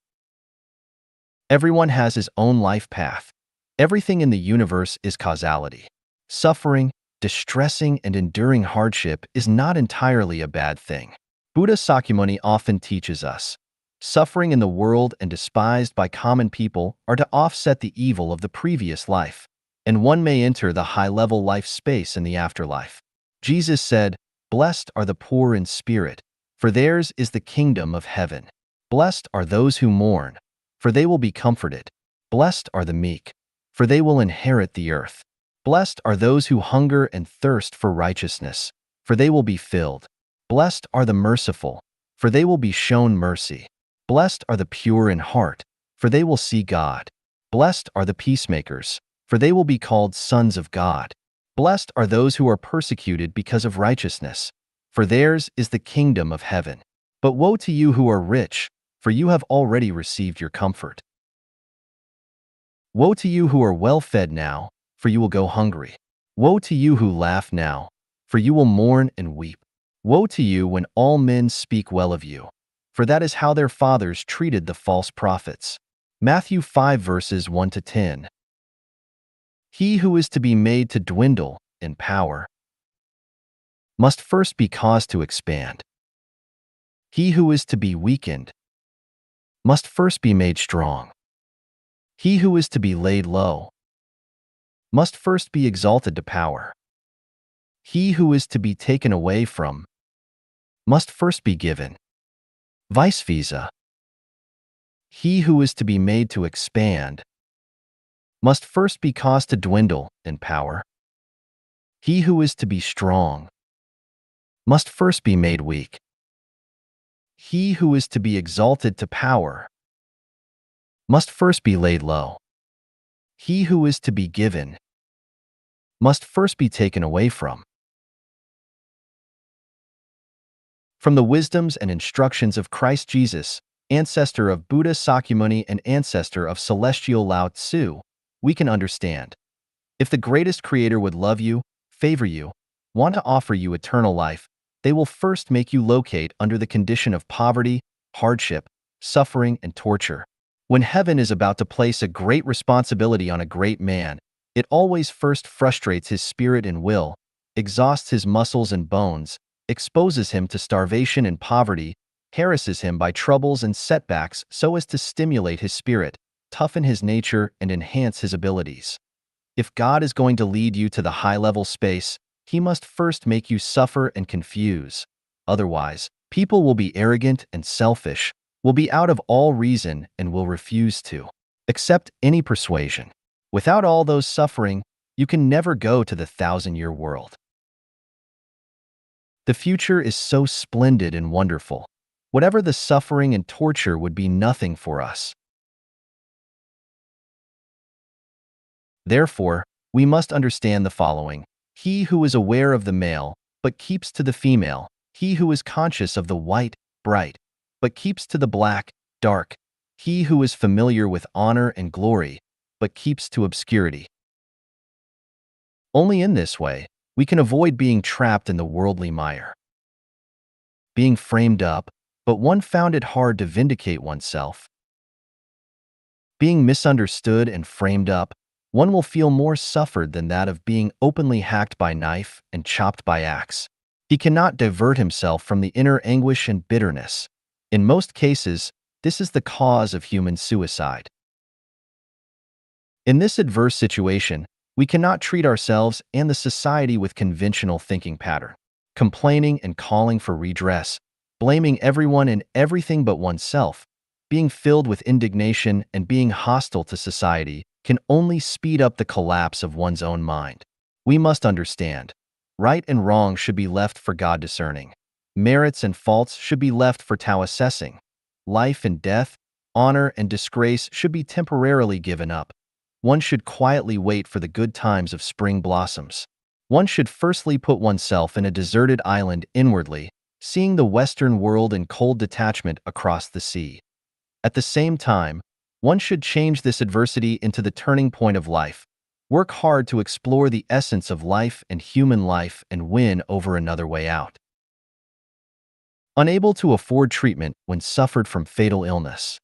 Everyone has his own life path. Everything in the universe is causality. Suffering, distressing, and enduring hardship is not entirely a bad thing. Buddha Sakyamuni often teaches us, suffering in the world and despised by common people are to offset the evil of the previous life, and one may enter the high-level life space in the afterlife. Jesus said, "Blessed are the poor in spirit, for theirs is the kingdom of heaven. Blessed are those who mourn, for they will be comforted. Blessed are the meek, for they will inherit the earth. Blessed are those who hunger and thirst for righteousness, for they will be filled. Blessed are the merciful, for they will be shown mercy. Blessed are the pure in heart, for they will see God. Blessed are the peacemakers, for they will be called sons of God. Blessed are those who are persecuted because of righteousness, for theirs is the kingdom of heaven. But woe to you who are rich, for you have already received your comfort. Woe to you who are well-fed now, for you will go hungry. Woe to you who laugh now, for you will mourn and weep. Woe to you when all men speak well of you, for that is how their fathers treated the false prophets." Matthew 5 verses 1 to 10. He who is to be made to dwindle in power must first be caused to expand. He who is to be weakened must first be made strong. He who is to be laid low must first be exalted to power. He who is to be taken away from must first be given. Vice versa. He who is to be made to expand must first be caused to dwindle in power. He who is to be strong must first be made weak. He who is to be exalted to power must first be laid low. He who is to be given must first be taken away from. From the wisdoms and instructions of Christ Jesus, ancestor of Buddha Sakyamuni and ancestor of celestial Lao Tzu, we can understand. If the greatest creator would love you, favor you, want to offer you eternal life, they will first make you locate under the condition of poverty, hardship, suffering, and torture. When heaven is about to place a great responsibility on a great man, it always first frustrates his spirit and will, exhausts his muscles and bones, exposes him to starvation and poverty, harasses him by troubles and setbacks so as to stimulate his spirit, toughen his nature, and enhance his abilities. If God is going to lead you to the high-level space, He must first make you suffer and confuse. Otherwise, people will be arrogant and selfish, will be out of all reason, and will refuse to accept any persuasion. Without all those suffering, you can never go to the 1,000-year world. The future is so splendid and wonderful. Whatever the suffering and torture would be nothing for us. Therefore, we must understand the following. He who is aware of the male, but keeps to the female. He who is conscious of the white, bright, but keeps to the black, dark. He who is familiar with honor and glory, but keeps to obscurity. Only in this way, we can avoid being trapped in the worldly mire. Being framed up, but one found it hard to vindicate oneself. Being misunderstood and framed up, one will feel more suffered than that of being openly hacked by knife and chopped by axe. He cannot divert himself from the inner anguish and bitterness. In most cases, this is the cause of human suicide. In this adverse situation, we cannot treat ourselves and the society with conventional thinking pattern. Complaining and calling for redress, blaming everyone and everything but oneself, being filled with indignation and being hostile to society can only speed up the collapse of one's own mind. We must understand, right and wrong should be left for God discerning. Merits and faults should be left for Tao assessing. Life and death, honor and disgrace should be temporarily given up. One should quietly wait for the good times of spring blossoms. One should firstly put oneself in a deserted island inwardly, seeing the Western world in cold detachment across the sea. At the same time, one should change this adversity into the turning point of life, work hard to explore the essence of life and human life and win over another way out. Unable to afford treatment when suffered from fatal illness.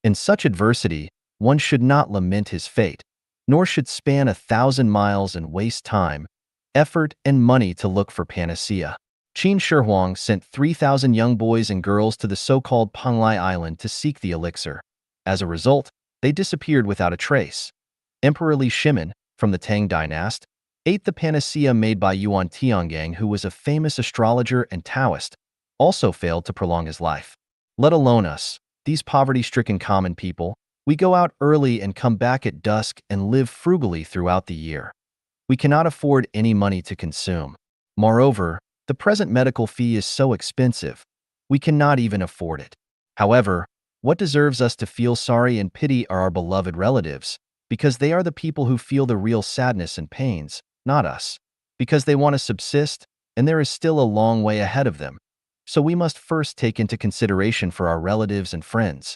In such adversity, one should not lament his fate, nor should span 1,000 miles and waste time, effort, and money to look for panacea. Qin Shi Huang sent 3,000 young boys and girls to the so-called Penglai Island to seek the elixir. As a result, they disappeared without a trace. Emperor Li Shimin, from the Tang dynasty, ate the panacea made by Yuan Tiangang, who was a famous astrologer and Taoist, also failed to prolong his life. Let alone us, these poverty-stricken common people, we go out early and come back at dusk and live frugally throughout the year. We cannot afford any money to consume. Moreover, the present medical fee is so expensive, we cannot even afford it. However, what deserves us to feel sorry and pity are our beloved relatives, because they are the people who feel the real sadness and pains, not us, because they want to subsist, and there is still a long way ahead of them. So we must first take into consideration for our relatives and friends.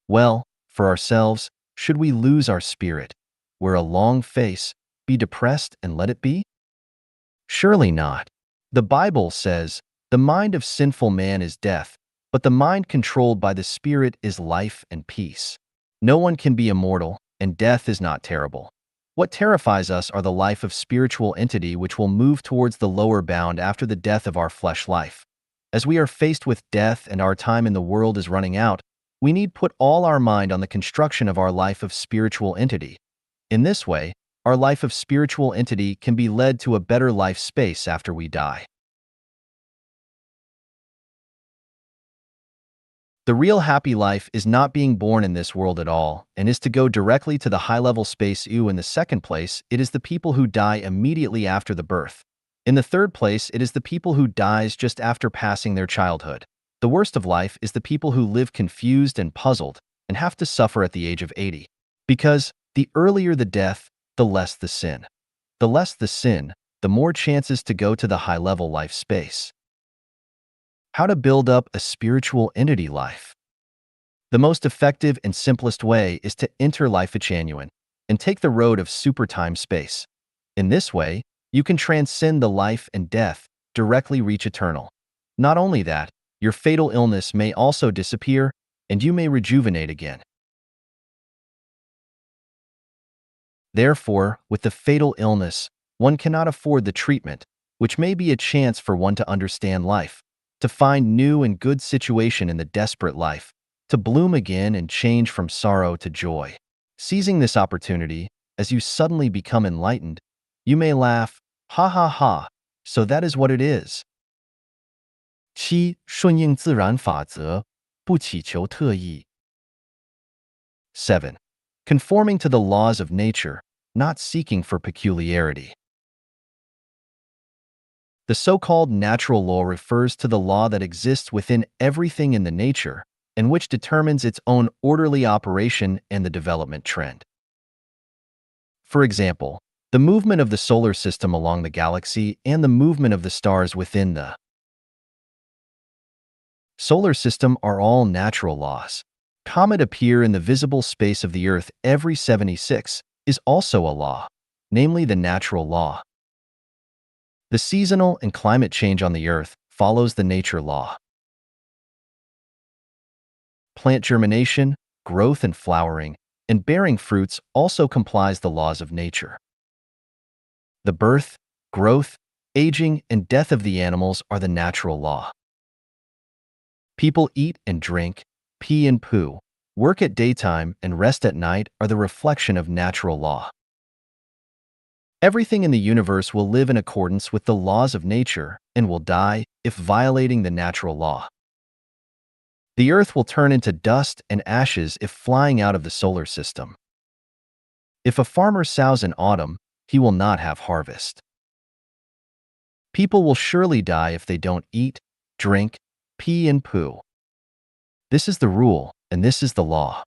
Well, for ourselves, should we lose our spirit, wear a long face, be depressed and let it be? Surely not. The Bible says, "The mind of sinful man is death, but the mind controlled by the Spirit is life and peace." No one can be immortal, and death is not terrible. What terrifies us are the life of spiritual entity which will move towards the lower bound after the death of our flesh life. As we are faced with death and our time in the world is running out, we need put all our mind on the construction of our life of spiritual entity. In this way, our life of spiritual entity can be led to a better life space after we die. The real happy life is not being born in this world at all, and is to go directly to the high-level space U. In the second place, it is the people who die immediately after the birth. In the third place, it is the people who dies just after passing their childhood. The worst of life is the people who live confused and puzzled and have to suffer at the age of 80. Because the earlier the death, the less the sin. The less the sin, the more chances to go to the high-level life space. How to build up a spiritual entity life. The most effective and simplest way is to enter life genuine and take the road of super time space. In this way, you can transcend the life and death, directly reach eternal. Not only that, your fatal illness may also disappear, and you may rejuvenate again. Therefore, with the fatal illness, one cannot afford the treatment, which may be a chance for one to understand life, to find new and good situation in the desperate life, to bloom again and change from sorrow to joy. Seizing this opportunity, as you suddenly become enlightened, you may laugh, ha ha ha, so that is what it is. 七、顺应自然法则，不祈求特异。7. Conforming to the laws of nature, not seeking for peculiarity. The so-called natural law refers to the law that exists within everything in the nature and which determines its own orderly operation and the development trend. For example, the movement of the solar system along the galaxy and the movement of the stars within the solar system are all natural laws. Comet appear in the visible space of the Earth every 76 is also a law, namely the natural law. The seasonal and climate change on the Earth follows the nature law. Plant germination, growth and flowering, and bearing fruits also complies the laws of nature. The birth, growth, aging, and death of the animals are the natural law. People eat and drink, pee and poo, work at daytime and rest at night are the reflection of natural law. Everything in the universe will live in accordance with the laws of nature and will die if violating the natural law. The Earth will turn into dust and ashes if flying out of the solar system. If a farmer sows in autumn, he will not have harvest. People will surely die if they don't eat, drink, pee and poo. This is the rule, and this is the law.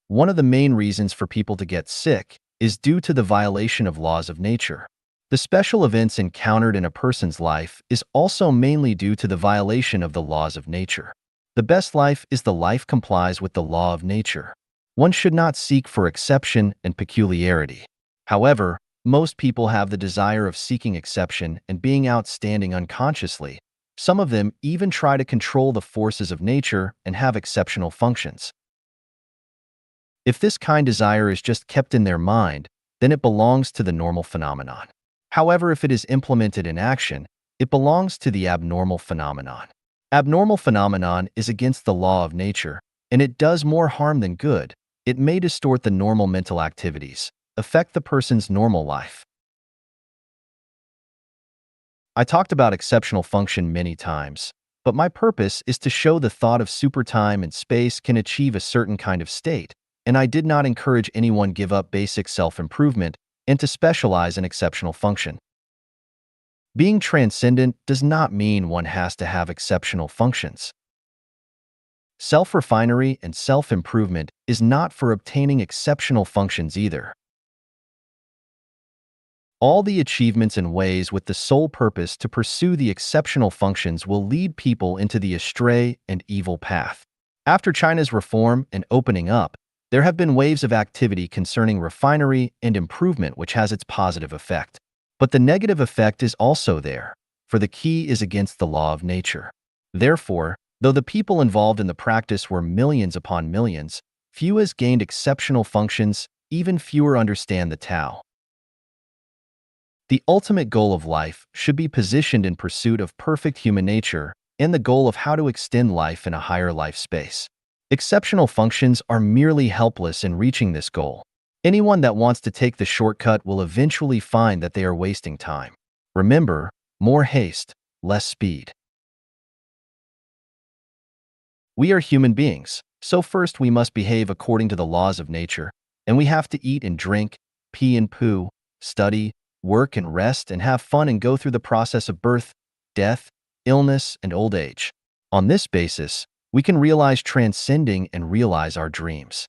One of the main reasons for people to get sick is due to the violation of laws of nature. The special events encountered in a person's life is also mainly due to the violation of the laws of nature. The best life is the life complies with the law of nature. One should not seek for exception and peculiarity. However, most people have the desire of seeking exception and being outstanding unconsciously. Some of them even try to control the forces of nature and have exceptional functions. If this kind desire is just kept in their mind, then it belongs to the normal phenomenon. However, if it is implemented in action, it belongs to the abnormal phenomenon. Abnormal phenomenon is against the law of nature, and it does more harm than good. It may distort the normal mental activities, affect the person's normal life. I talked about exceptional function many times, but my purpose is to show the thought of supertime and space can achieve a certain kind of state, and I did not encourage anyone give up basic self-improvement and to specialize in exceptional function. Being transcendent does not mean one has to have exceptional functions. Self-refinery and self-improvement is not for obtaining exceptional functions either. All the achievements and ways with the sole purpose to pursue the exceptional functions will lead people into the astray and evil path. After China's reform and opening up, there have been waves of activity concerning refinery and improvement which has its positive effect. But the negative effect is also there, for the key is against the law of nature. Therefore, though the people involved in the practice were millions upon millions, few has gained exceptional functions, even fewer understand the Tao. The ultimate goal of life should be positioned in pursuit of perfect human nature and the goal of how to extend life in a higher life space. Exceptional functions are merely helpless in reaching this goal. Anyone that wants to take the shortcut will eventually find that they are wasting time. Remember, more haste, less speed. We are human beings, so first we must behave according to the laws of nature, and we have to eat and drink, pee and poo, study, work and rest and have fun and go through the process of birth, death, illness, and old age. On this basis, we can realize transcending and realize our dreams.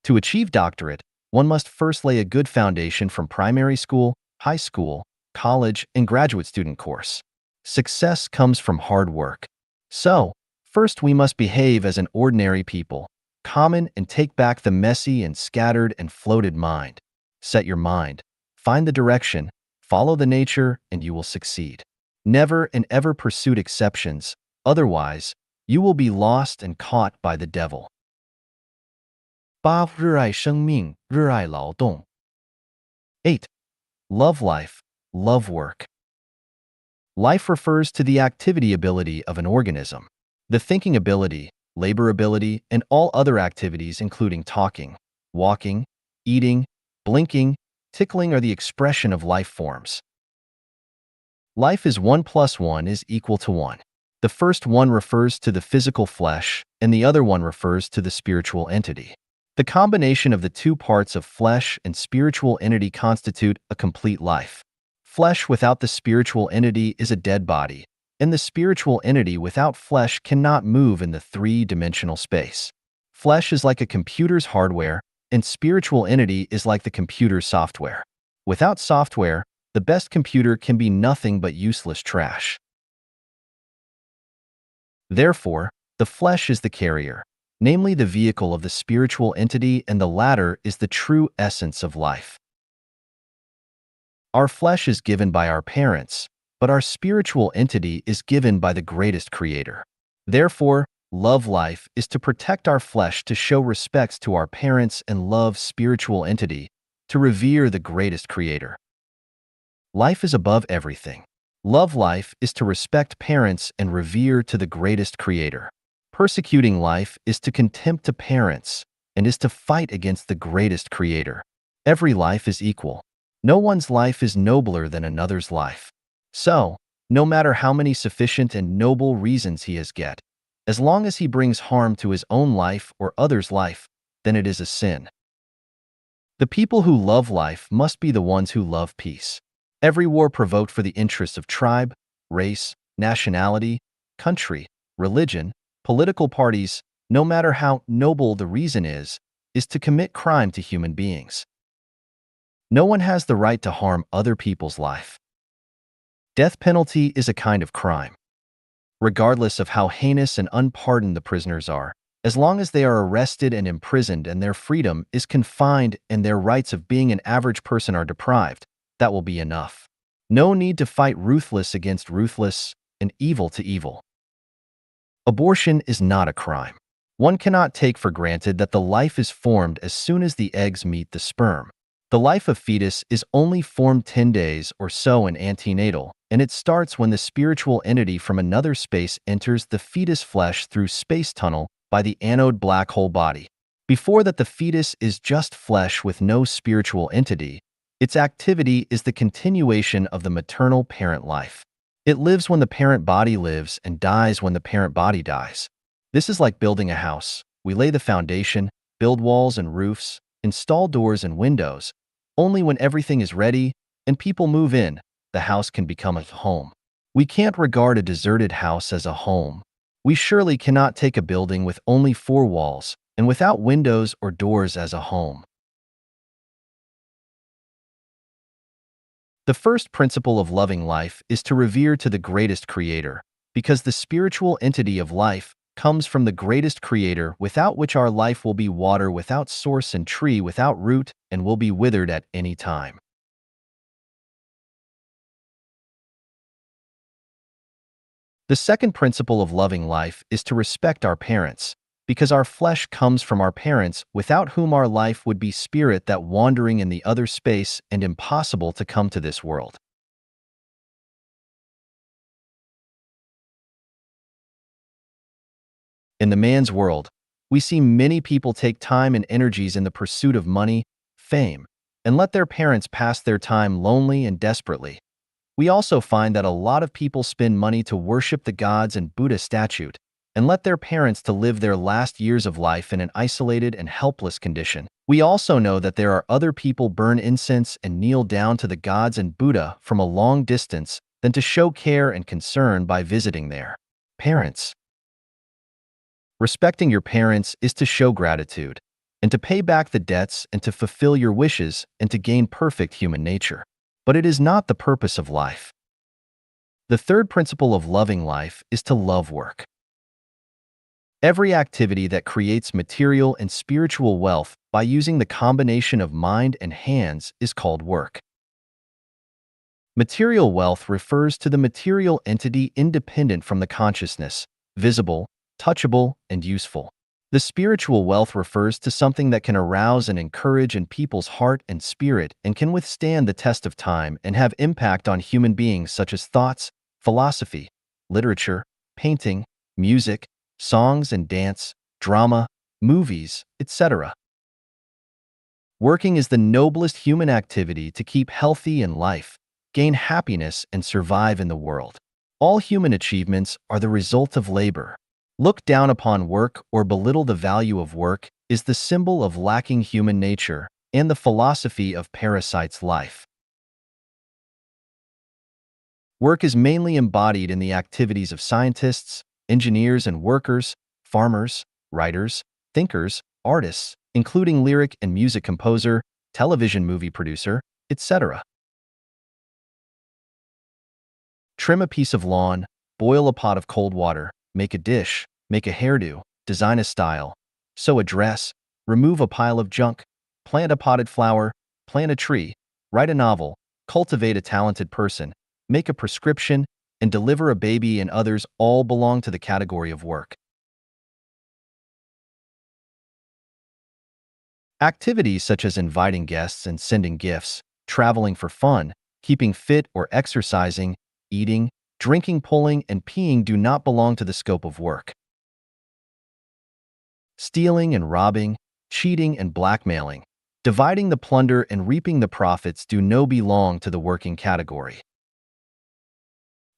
To achieve doctorate, one must first lay a good foundation from primary school, high school, college, and graduate student course. Success comes from hard work. So, first we must behave as an ordinary people, common, and take back the messy and scattered and floated mind. Set your mind, find the direction, follow the nature, and you will succeed. Never and ever pursue exceptions, otherwise, you will be lost and caught by the devil. 8. 热爱生命，热爱劳动。 8. Love life, love work. Life refers to the activity ability of an organism. The thinking ability, labor ability, and all other activities including talking, walking, eating, blinking, tickling are the expression of life forms. Life is 1 plus 1 is equal to 1. The first one refers to the physical flesh, and the other one refers to the spiritual entity. The combination of the two parts of flesh and spiritual entity constitute a complete life. Flesh without the spiritual entity is a dead body, and the spiritual entity without flesh cannot move in the three-dimensional space. Flesh is like a computer's hardware, and spiritual entity is like the computer's software. Without software, the best computer can be nothing but useless trash. Therefore, the flesh is the carrier, namely the vehicle of the spiritual entity, and the latter is the true essence of life. Our flesh is given by our parents, but our spiritual entity is given by the greatest creator. Therefore, love life is to protect our flesh, to show respects to our parents, and love spiritual entity, to revere the greatest creator. Life is above everything. Love life is to respect parents and revere to the greatest creator. Persecuting life is to contempt to parents and is to fight against the greatest creator. Every life is equal. No one's life is nobler than another's life. So, no matter how many sufficient and noble reasons he has get, as long as he brings harm to his own life or others' life, then it is a sin. The people who love life must be the ones who love peace. Every war provoked for the interests of tribe, race, nationality, country, religion, political parties, no matter how noble the reason is to commit crime to human beings. No one has the right to harm other people's life. Death penalty is a kind of crime. Regardless of how heinous and unpardoned the prisoners are, as long as they are arrested and imprisoned and their freedom is confined and their rights of being an average person are deprived, that will be enough. No need to fight ruthless against ruthless and evil to evil. Abortion is not a crime. One cannot take for granted that the life is formed as soon as the eggs meet the sperm. The life of fetus is only formed 10 days or so in antenatal, and it starts when the spiritual entity from another space enters the fetus flesh through space tunnel by the anode black hole body. Before that, the fetus is just flesh with no spiritual entity. Its activity is the continuation of the maternal parent life. It lives when the parent body lives and dies when the parent body dies. This is like building a house. We lay the foundation, build walls and roofs, install doors and windows. Only when everything is ready and people move in, the house can become a home. We can't regard a deserted house as a home. We surely cannot take a building with only 4 walls and without windows or doors as a home. The first principle of loving life is to revere to the greatest creator, because the spiritual entity of life comes from the greatest creator, without which our life will be water without source and tree without root and will be withered at any time. The second principle of loving life is to respect our parents, because our flesh comes from our parents, without whom our life would be spirit that wandering in the other space and impossible to come to this world. In the man's world, we see many people take time and energies in the pursuit of money, fame, and let their parents pass their time lonely and desperately. We also find that a lot of people spend money to worship the gods and Buddha statue, and let their parents to live their last years of life in an isolated and helpless condition. We also know that there are other people burn incense and kneel down to the gods and Buddha from a long distance, than to show care and concern by visiting their parents. Respecting your parents is to show gratitude, and to pay back the debts and to fulfill your wishes and to gain perfect human nature. But it is not the purpose of life. The third principle of loving life is to love work. Every activity that creates material and spiritual wealth by using the combination of mind and hands is called work. Material wealth refers to the material entity independent from the consciousness, visible, touchable, and useful. The spiritual wealth refers to something that can arouse and encourage in people's heart and spirit and can withstand the test of time and have impact on human beings such as thoughts, philosophy, literature, painting, music, songs and dance, drama, movies, etc. Working is the noblest human activity to keep healthy in life, gain happiness, and survive in the world. All human achievements are the result of labor. Look down upon work or belittle the value of work is the symbol of lacking human nature and the philosophy of parasite's life. Work is mainly embodied in the activities of scientists, engineers and workers, farmers, writers, thinkers, artists, including lyric and music composer, television movie producer, etc. Trim a piece of lawn, boil a pot of cold water, make a dish, make a hairdo, design a style, sew a dress, remove a pile of junk, plant a potted flower, plant a tree, write a novel, cultivate a talented person, make a prescription, and deliver a baby, and others all belong to the category of work. Activities such as inviting guests and sending gifts, traveling for fun, keeping fit or exercising, eating, drinking, pulling, and peeing do not belong to the scope of work. Stealing and robbing, cheating and blackmailing, dividing the plunder and reaping the profits do no belong to the working category.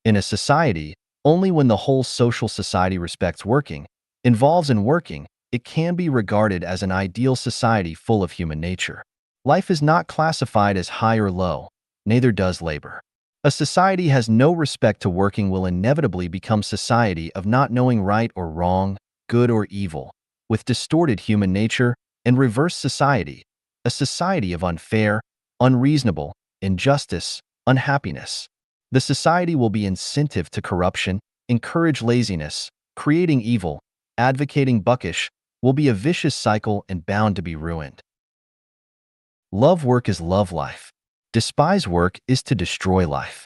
In a society, only when the whole social society respects working, involves in working, it can be regarded as an ideal society full of human nature. Life is not classified as high or low, neither does labor. A society has no respect to working will inevitably become society of not knowing right or wrong, good or evil, with distorted human nature, and reverse society, a society of unfair, unreasonable, injustice, unhappiness. The society will be incentive to corruption, encourage laziness, creating evil, advocating buckish, will be a vicious cycle and bound to be ruined. Love work is love life. Despise work is to destroy life.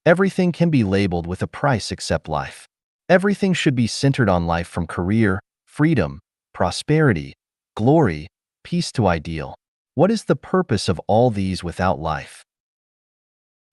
Everything can be labeled with a price except life. Everything should be centered on life, from career, freedom, prosperity, glory, peace to ideal. What is the purpose of all these without life?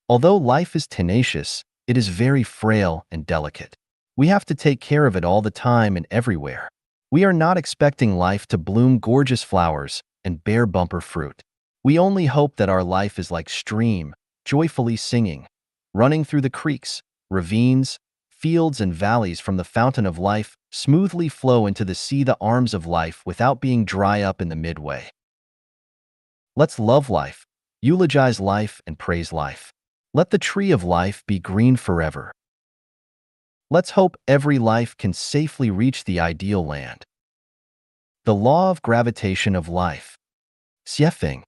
Although life is tenacious, it is very frail and delicate. We have to take care of it all the time and everywhere. We are not expecting life to bloom gorgeous flowers and bear bumper fruit. We only hope that our life is like stream, joyfully singing, running through the creeks, ravines, fields and valleys from the fountain of life, smoothly flow into the sea, the arms of life, without being dry up in the midway. Let's love life, eulogize life, and praise life. Let the tree of life be green forever. Let's hope every life can safely reach the ideal land. The law of gravitation of life. Xiefeng.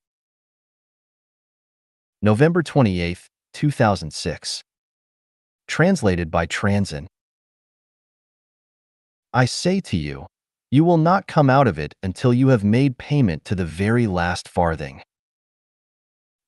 November 28, 2006. Translated by Transin. I say to you, you will not come out of it until you have made payment to the very last farthing.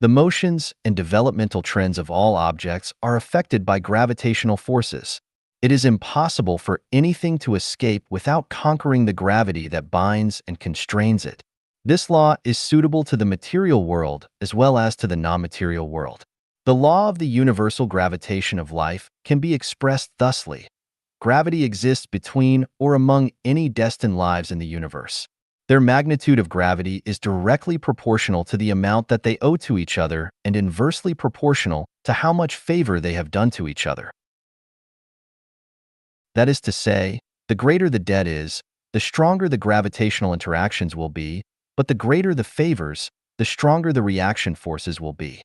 The motions and developmental trends of all objects are affected by gravitational forces. It is impossible for anything to escape without conquering the gravity that binds and constrains it. This law is suitable to the material world as well as to the non-material world. The law of the universal gravitation of life can be expressed thusly. Gravity exists between or among any destined lives in the universe. Their magnitude of gravity is directly proportional to the amount that they owe to each other and inversely proportional to how much favor they have done to each other. That is to say, the greater the debt is, the stronger the gravitational interactions will be, but the greater the favors, the stronger the reaction forces will be.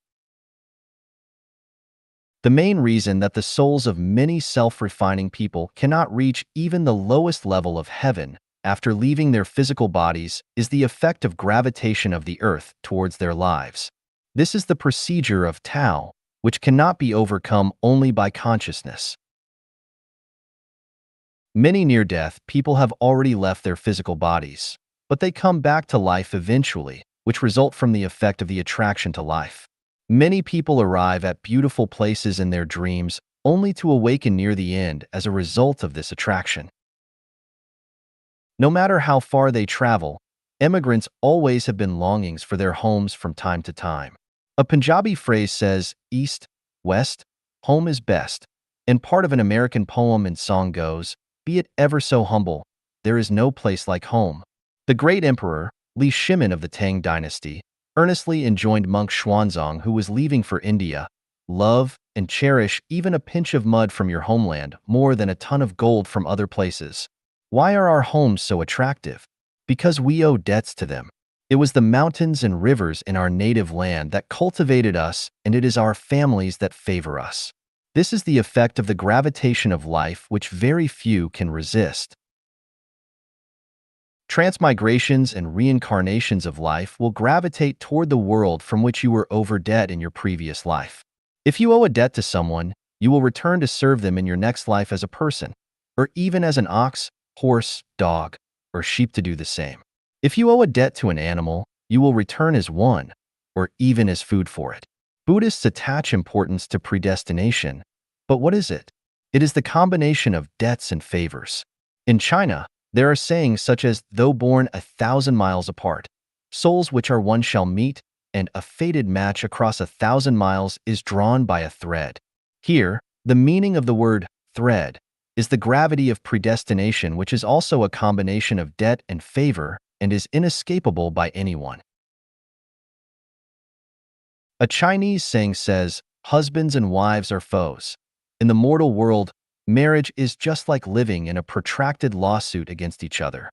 The main reason that the souls of many self-refining people cannot reach even the lowest level of heaven after leaving their physical bodies is the effect of gravitation of the earth towards their lives. This is the procedure of Tao, which cannot be overcome only by consciousness. Many near-death people have already left their physical bodies, but they come back to life eventually, which result from the effect of the attraction to life. Many people arrive at beautiful places in their dreams only to awaken near the end as a result of this attraction. No matter how far they travel, immigrants always have been longings for their homes from time to time. A Punjabi phrase says, "East, West, home is best," and part of an American poem and song goes, "Be it ever so humble, there is no place like home." The great emperor, Li Shimin of the Tang dynasty, earnestly enjoined monk Xuanzang, who was leaving for India, "Love and cherish even a pinch of mud from your homeland more than a ton of gold from other places." Why are our homes so attractive? Because we owe debts to them. It was the mountains and rivers in our native land that cultivated us, and it is our families that favor us. This is the effect of the gravitation of life which very few can resist. Transmigrations and reincarnations of life will gravitate toward the world from which you were over debt in your previous life. If you owe a debt to someone, you will return to serve them in your next life as a person, or even as an ox, horse, dog, or sheep to do the same. If you owe a debt to an animal, you will return as one, or even as food for it. Buddhists attach importance to predestination, but what is it? It is the combination of debts and favors. In China, there are sayings such as, "Though born 1,000 miles apart, souls which are one shall meet," and "A fated match across 1,000 miles is drawn by a thread." Here, the meaning of the word thread is the gravity of predestination, which is also a combination of debt and favor and is inescapable by anyone. A Chinese saying says, "Husbands and wives are foes. In the mortal world, marriage is just like living in a protracted lawsuit against each other.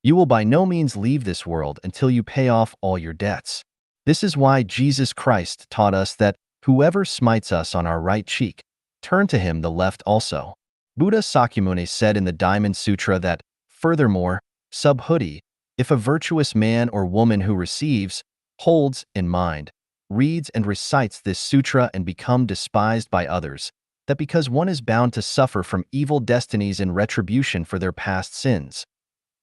You will by no means leave this world until you pay off all your debts." This is why Jesus Christ taught us that whoever smites us on our right cheek, turn to him the left also. Buddha Sakyamuni said in the Diamond Sutra that, furthermore, subhuti, if a virtuous man or woman who receives, holds in mind, reads and recites this sutra and become despised by others, that because one is bound to suffer from evil destinies in retribution for their past sins,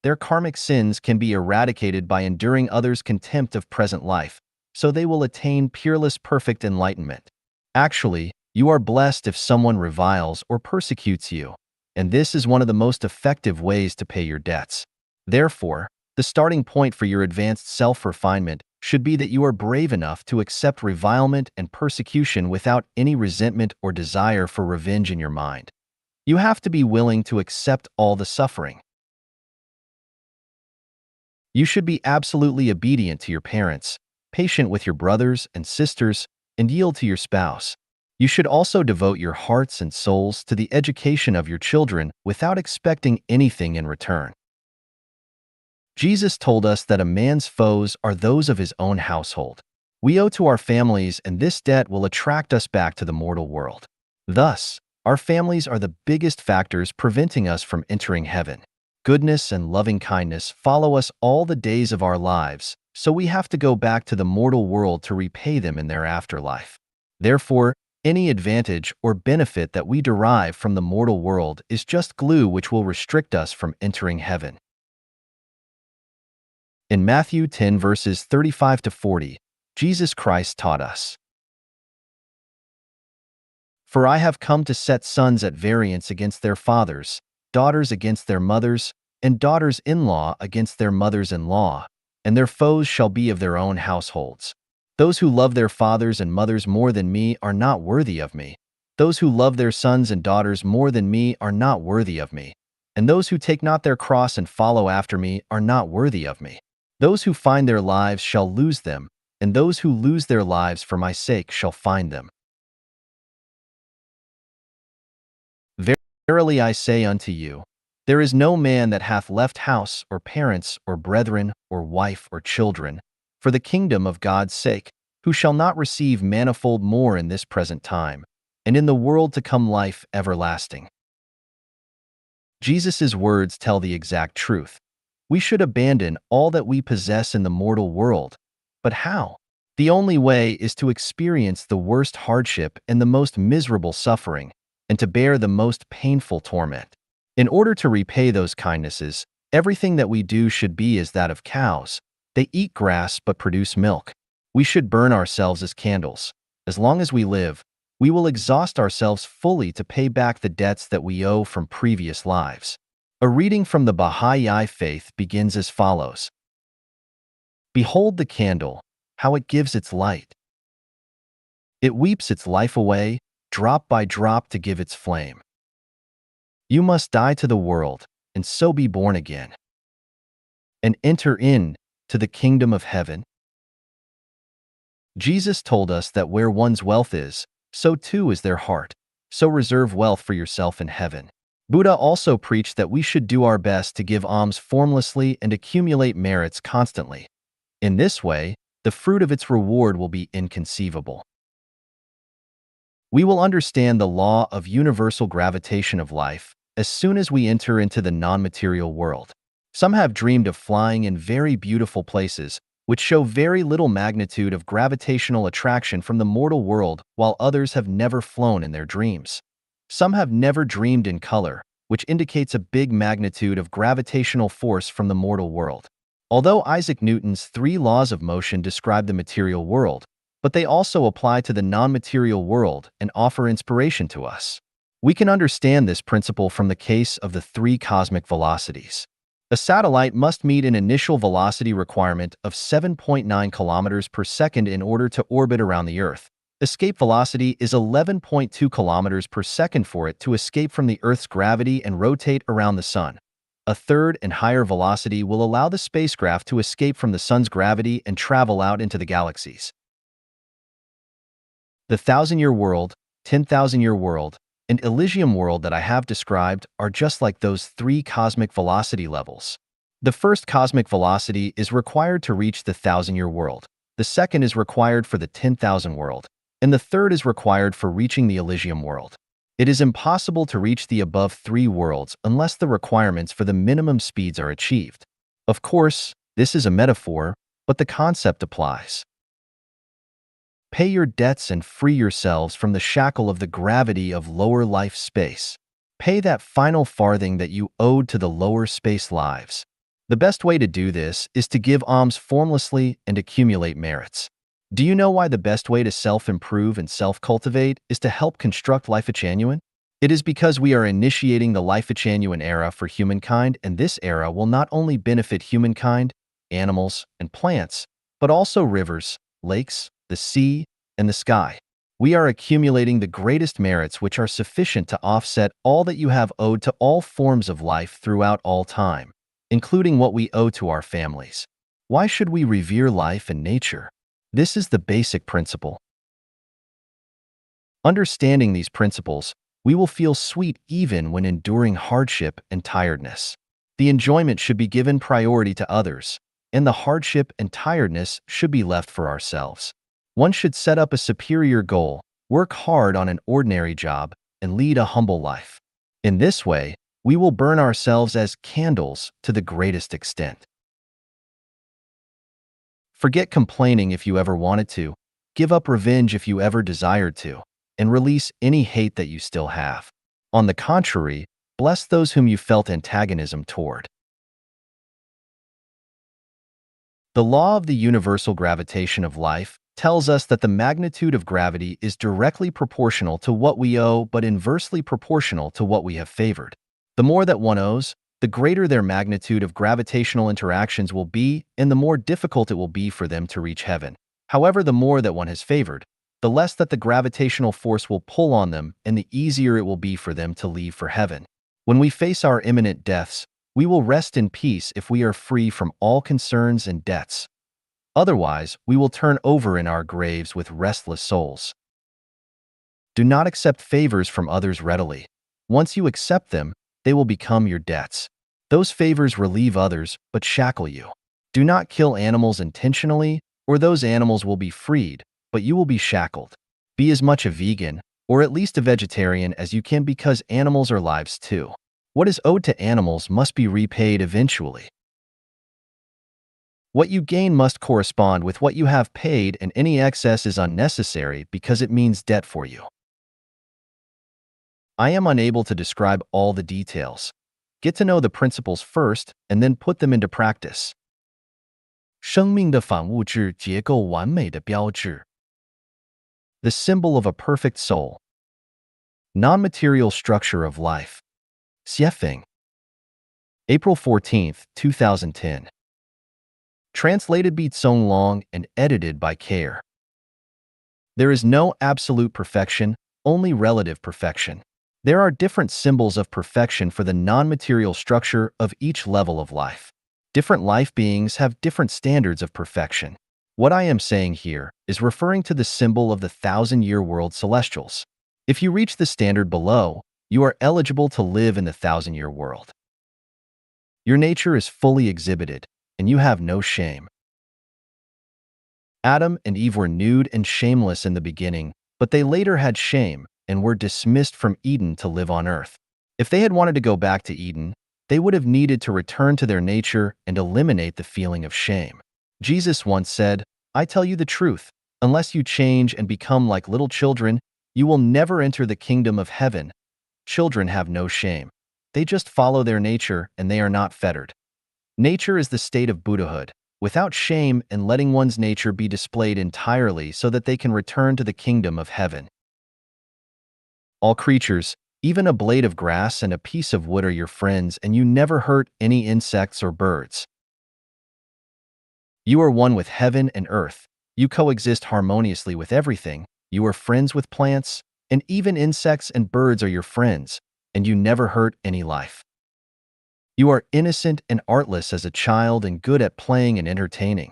their karmic sins can be eradicated by enduring others' contempt of present life, so they will attain peerless perfect enlightenment. Actually, you are blessed if someone reviles or persecutes you, and this is one of the most effective ways to pay your debts. Therefore, the starting point for your advanced self-refinement should be that you are brave enough to accept revilement and persecution without any resentment or desire for revenge in your mind. You have to be willing to accept all the suffering. You should be absolutely obedient to your parents, patient with your brothers and sisters, and yield to your spouse. You should also devote your hearts and souls to the education of your children without expecting anything in return. Jesus told us that a man's foes are those of his own household. We owe to our families, and this debt will attract us back to the mortal world. Thus, our families are the biggest factors preventing us from entering heaven. Goodness and loving kindness follow us all the days of our lives, so we have to go back to the mortal world to repay them in their afterlife. Therefore, any advantage or benefit that we derive from the mortal world is just glue which will restrict us from entering heaven. In Matthew 10 verses 35 to 40, Jesus Christ taught us, "For I have come to set sons at variance against their fathers, daughters against their mothers, and daughters-in-law against their mothers-in-law, and their foes shall be of their own households. Those who love their fathers and mothers more than me are not worthy of me. Those who love their sons and daughters more than me are not worthy of me. And those who take not their cross and follow after me are not worthy of me. Those who find their lives shall lose them, and those who lose their lives for my sake shall find them. Verily I say unto you, there is no man that hath left house, or parents, or brethren, or wife, or children, for the kingdom of God's sake, who shall not receive manifold more in this present time, and in the world to come life everlasting. Jesus' words tell the exact truth. We should abandon all that we possess in the mortal world. But how? The only way is to experience the worst hardship and the most miserable suffering, and to bear the most painful torment. In order to repay those kindnesses, everything that we do should be as that of cows. They eat grass but produce milk. We should burn ourselves as candles. As long as we live, we will exhaust ourselves fully to pay back the debts that we owe from previous lives. A reading from the Baha'i Faith begins as follows. Behold the candle, how it gives its light. It weeps its life away, drop by drop to give its flame. You must die to the world, and so be born again, and enter in to the kingdom of heaven. Jesus told us that where one's wealth is, so too is their heart. So reserve wealth for yourself in heaven. Buddha also preached that we should do our best to give alms formlessly and accumulate merits constantly. In this way, the fruit of its reward will be inconceivable. We will understand the law of universal gravitation of life as soon as we enter into the non-material world. Some have dreamed of flying in very beautiful places, which show very little magnitude of gravitational attraction from the mortal world, while others have never flown in their dreams. Some have never dreamed in color, which indicates a big magnitude of gravitational force from the mortal world. Although Isaac Newton's 3 laws of motion describe the material world, but they also apply to the non-material world and offer inspiration to us. We can understand this principle from the case of the 3 cosmic velocities. A satellite must meet an initial velocity requirement of 7.9 kilometers per second in order to orbit around the Earth. Escape velocity is 11.2 kilometers per second for it to escape from the Earth's gravity and rotate around the Sun. A third and higher velocity will allow the spacecraft to escape from the Sun's gravity and travel out into the galaxies. The 1,000-year world, 10,000-year world, and Elysium world that I have described are just like those 3 cosmic velocity levels. The first cosmic velocity is required to reach the 1,000-year world, the second is required for the 10,000 world, and the third is required for reaching the Elysium world. It is impossible to reach the above 3 worlds unless the requirements for the minimum speeds are achieved. Of course, this is a metaphor, but the concept applies. Pay your debts and free yourselves from the shackle of the gravity of lower life space. Pay that final farthing that you owed to the lower space lives. The best way to do this is to give alms formlessly and accumulate merits. Do you know why the best way to self-improve and self-cultivate is to help construct Life Genuine? It is because we are initiating the Life Genuine era for humankind, and this era will not only benefit humankind, animals, and plants, but also rivers, lakes, the sea, and the sky. We are accumulating the greatest merits which are sufficient to offset all that you have owed to all forms of life throughout all time, including what we owe to our families. Why should we revere life and nature? This is the basic principle. Understanding these principles, we will feel sweet even when enduring hardship and tiredness. The enjoyment should be given priority to others, and the hardship and tiredness should be left for ourselves. One should set up a superior goal, work hard on an ordinary job, and lead a humble life. In this way, we will burn ourselves as candles to the greatest extent. Forget complaining if you ever wanted to, give up revenge if you ever desired to, and release any hate that you still have. On the contrary, bless those whom you felt antagonism toward. The law of the universal gravitation of life tells us that the magnitude of gravity is directly proportional to what we owe but inversely proportional to what we have favored. The more that one owes, the greater their magnitude of gravitational interactions will be, and the more difficult it will be for them to reach heaven. However, the more that one has favored, the less that the gravitational force will pull on them, and the easier it will be for them to leave for heaven. When we face our imminent deaths, we will rest in peace if we are free from all concerns and debts. Otherwise, we will turn over in our graves with restless souls. Do not accept favors from others readily. Once you accept them, they will become your debts. Those favors relieve others, but shackle you. Do not kill animals intentionally, or those animals will be freed, but you will be shackled. Be as much a vegan, or at least a vegetarian as you can, because animals are lives too. What is owed to animals must be repaid eventually. What you gain must correspond with what you have paid, and any excess is unnecessary because it means debt for you. I am unable to describe all the details. Get to know the principles first and then put them into practice. 生命的反物质结构完美的标志 The symbol of a perfect soul. Non-material structure of life. Xiefeng. April 14th, 2010. Translated by Tsong Long and edited by Care. There is no absolute perfection, only relative perfection. There are different symbols of perfection for the non-material structure of each level of life. Different life beings have different standards of perfection. What I am saying here is referring to the symbol of the 1,000-year world celestials. If you reach the standard below, you are eligible to live in the 1,000-year world. Your nature is fully exhibited, and you have no shame. Adam and Eve were nude and shameless in the beginning, but they later had shame and were dismissed from Eden to live on earth. If they had wanted to go back to Eden, they would have needed to return to their nature and eliminate the feeling of shame. Jesus once said, "I tell you the truth, unless you change and become like little children, you will never enter the kingdom of heaven." Children have no shame. They just follow their nature and they are not fettered. Nature is the state of Buddhahood, without shame and letting one's nature be displayed entirely so that they can return to the kingdom of heaven. All creatures, even a blade of grass and a piece of wood, are your friends, and you never hurt any insects or birds. You are one with heaven and earth. You coexist harmoniously with everything. You are friends with plants, and even insects and birds are your friends, and you never hurt any life. You are innocent and artless as a child and good at playing and entertaining.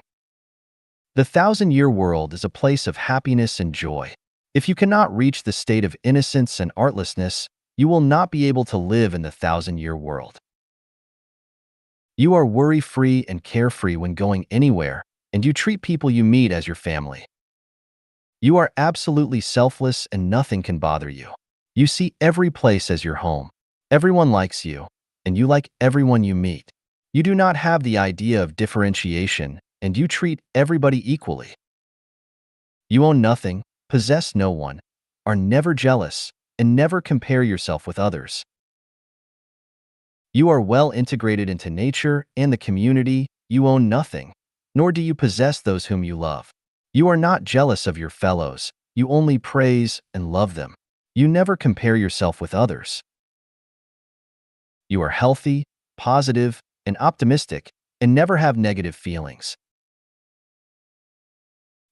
The 1,000-year world is a place of happiness and joy. If you cannot reach the state of innocence and artlessness, you will not be able to live in the 1,000-year world. You are worry-free and carefree when going anywhere, and you treat people you meet as your family. You are absolutely selfless and nothing can bother you. You see every place as your home. Everyone likes you, and you like everyone you meet. You do not have the idea of differentiation, and you treat everybody equally. You own nothing, possess no one, are never jealous, and never compare yourself with others. You are well integrated into nature and the community. You own nothing, nor do you possess those whom you love. You are not jealous of your fellows. You only praise and love them. You never compare yourself with others. You are healthy, positive, and optimistic, and never have negative feelings.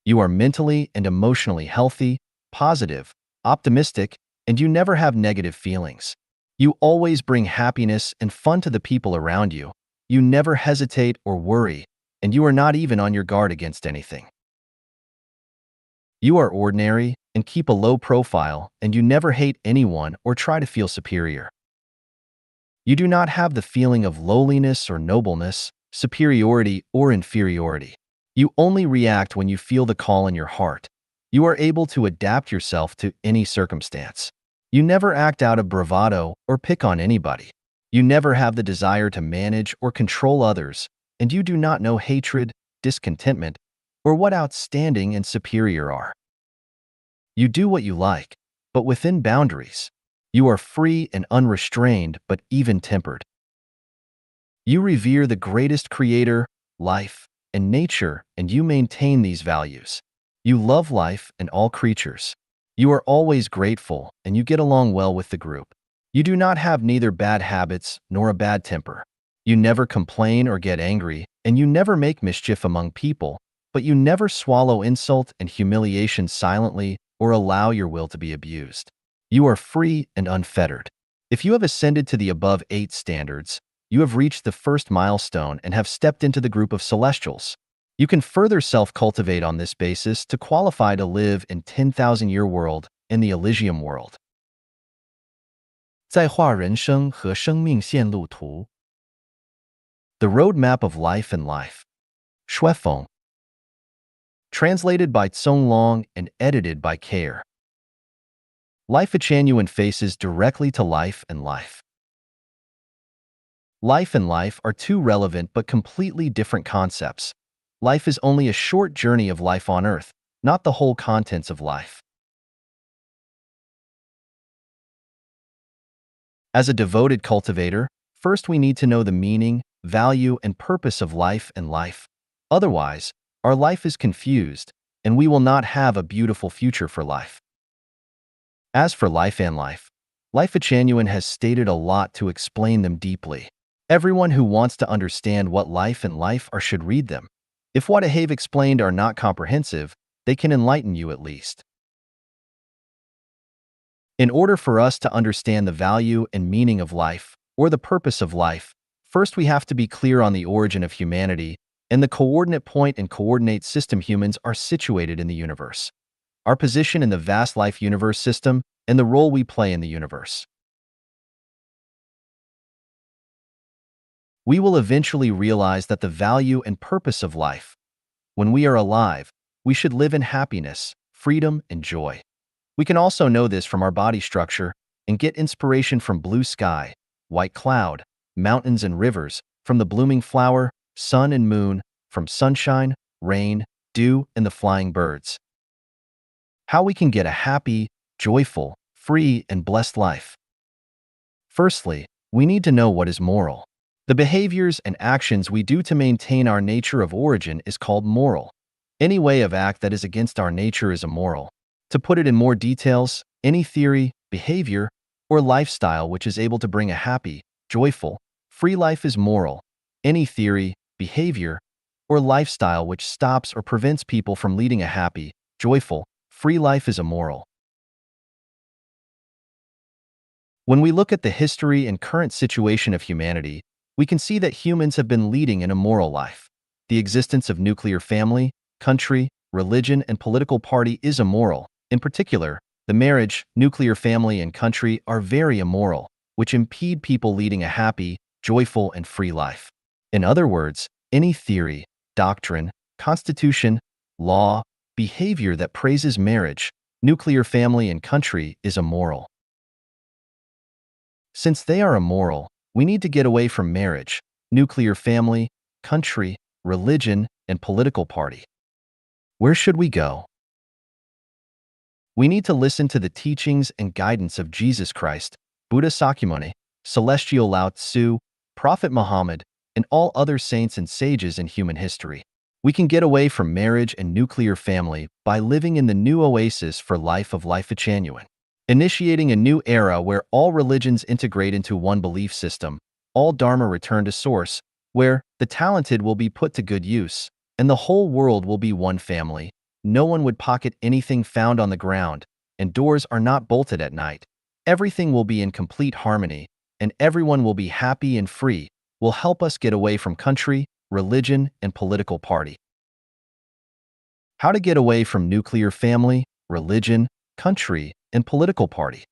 You are mentally and emotionally healthy, positive, optimistic, and you never have negative feelings. You always bring happiness and fun to the people around you. You never hesitate or worry, and you are not even on your guard against anything. You are ordinary and keep a low profile, and you never hate anyone or try to feel superior. You do not have the feeling of lowliness or nobleness, superiority or inferiority. You only react when you feel the call in your heart. You are able to adapt yourself to any circumstance. You never act out of bravado or pick on anybody. You never have the desire to manage or control others, and you do not know hatred, discontentment, or what outstanding and superior are. You do what you like, but within boundaries. You are free and unrestrained, but even-tempered. You revere the greatest creator, life, and nature, and you maintain these values. You love life and all creatures. You are always grateful, and you get along well with the group. You do not have neither bad habits nor a bad temper. You never complain or get angry, and you never make mischief among people, but you never swallow insult and humiliation silently or allow your will to be abused. You are free and unfettered. If you have ascended to the above 8 standards, you have reached the first milestone and have stepped into the group of celestials. You can further self-cultivate on this basis to qualify to live in 10,000-year world in the Elysium world. 在画人生和生命线路图 The roadmap of life and life. 书风 Translated by Tsong Long and edited by Care. Life a genuine faces directly to life and life. Life and life are two relevant but completely different concepts. Life is only a short journey of life on Earth, not the whole contents of life. As a devoted cultivator, first we need to know the meaning, value, and purpose of life and life. Otherwise, our life is confused, and we will not have a beautiful future for life. As for life and life, Life a Genuine has stated a lot to explain them deeply. Everyone who wants to understand what life and life are should read them. If what I have explained are not comprehensive, they can enlighten you at least. In order for us to understand the value and meaning of life, or the purpose of life, first we have to be clear on the origin of humanity and the coordinate point and coordinate system humans are situated in the universe, our position in the vast life universe system, and the role we play in the universe. We will eventually realize that the value and purpose of life. When we are alive, we should live in happiness, freedom, and joy. We can also know this from our body structure and get inspiration from blue sky, white cloud, mountains and rivers, from the blooming flower, sun and moon, from sunshine, rain, dew, and the flying birds. How we can get a happy, joyful, free, and blessed life. Firstly, we need to know what is moral. The behaviors and actions we do to maintain our nature of origin is called moral. Any way of act that is against our nature is immoral. To put it in more details, any theory, behavior, or lifestyle which is able to bring a happy, joyful, free life is moral. Any theory, behavior, or lifestyle which stops or prevents people from leading a happy, joyful, free life is immoral. When we look at the history and current situation of humanity, we can see that humans have been leading an immoral life. The existence of nuclear family, country, religion, and political party is immoral. In particular, the marriage, nuclear family, and country are very immoral, which impede people leading a happy, joyful, and free life. In other words, any theory, doctrine, constitution, law, behavior that praises marriage, nuclear family, and country is immoral. Since they are immoral, we need to get away from marriage, nuclear family, country, religion, and political party. Where should we go? We need to listen to the teachings and guidance of Jesus Christ, Buddha Sakyamuni, Celestial Lao Tzu, Prophet Muhammad, and all other saints and sages in human history. We can get away from marriage and nuclear family by living in the new oasis for life of Life a Genuine. Initiating a new era where all religions integrate into one belief system, all dharma return to source, where the talented will be put to good use, and the whole world will be one family. No one would pocket anything found on the ground, and doors are not bolted at night. Everything will be in complete harmony, and everyone will be happy and free, will help us get away from country, religion, and political party. How to get away from nuclear family, religion, country, and political party.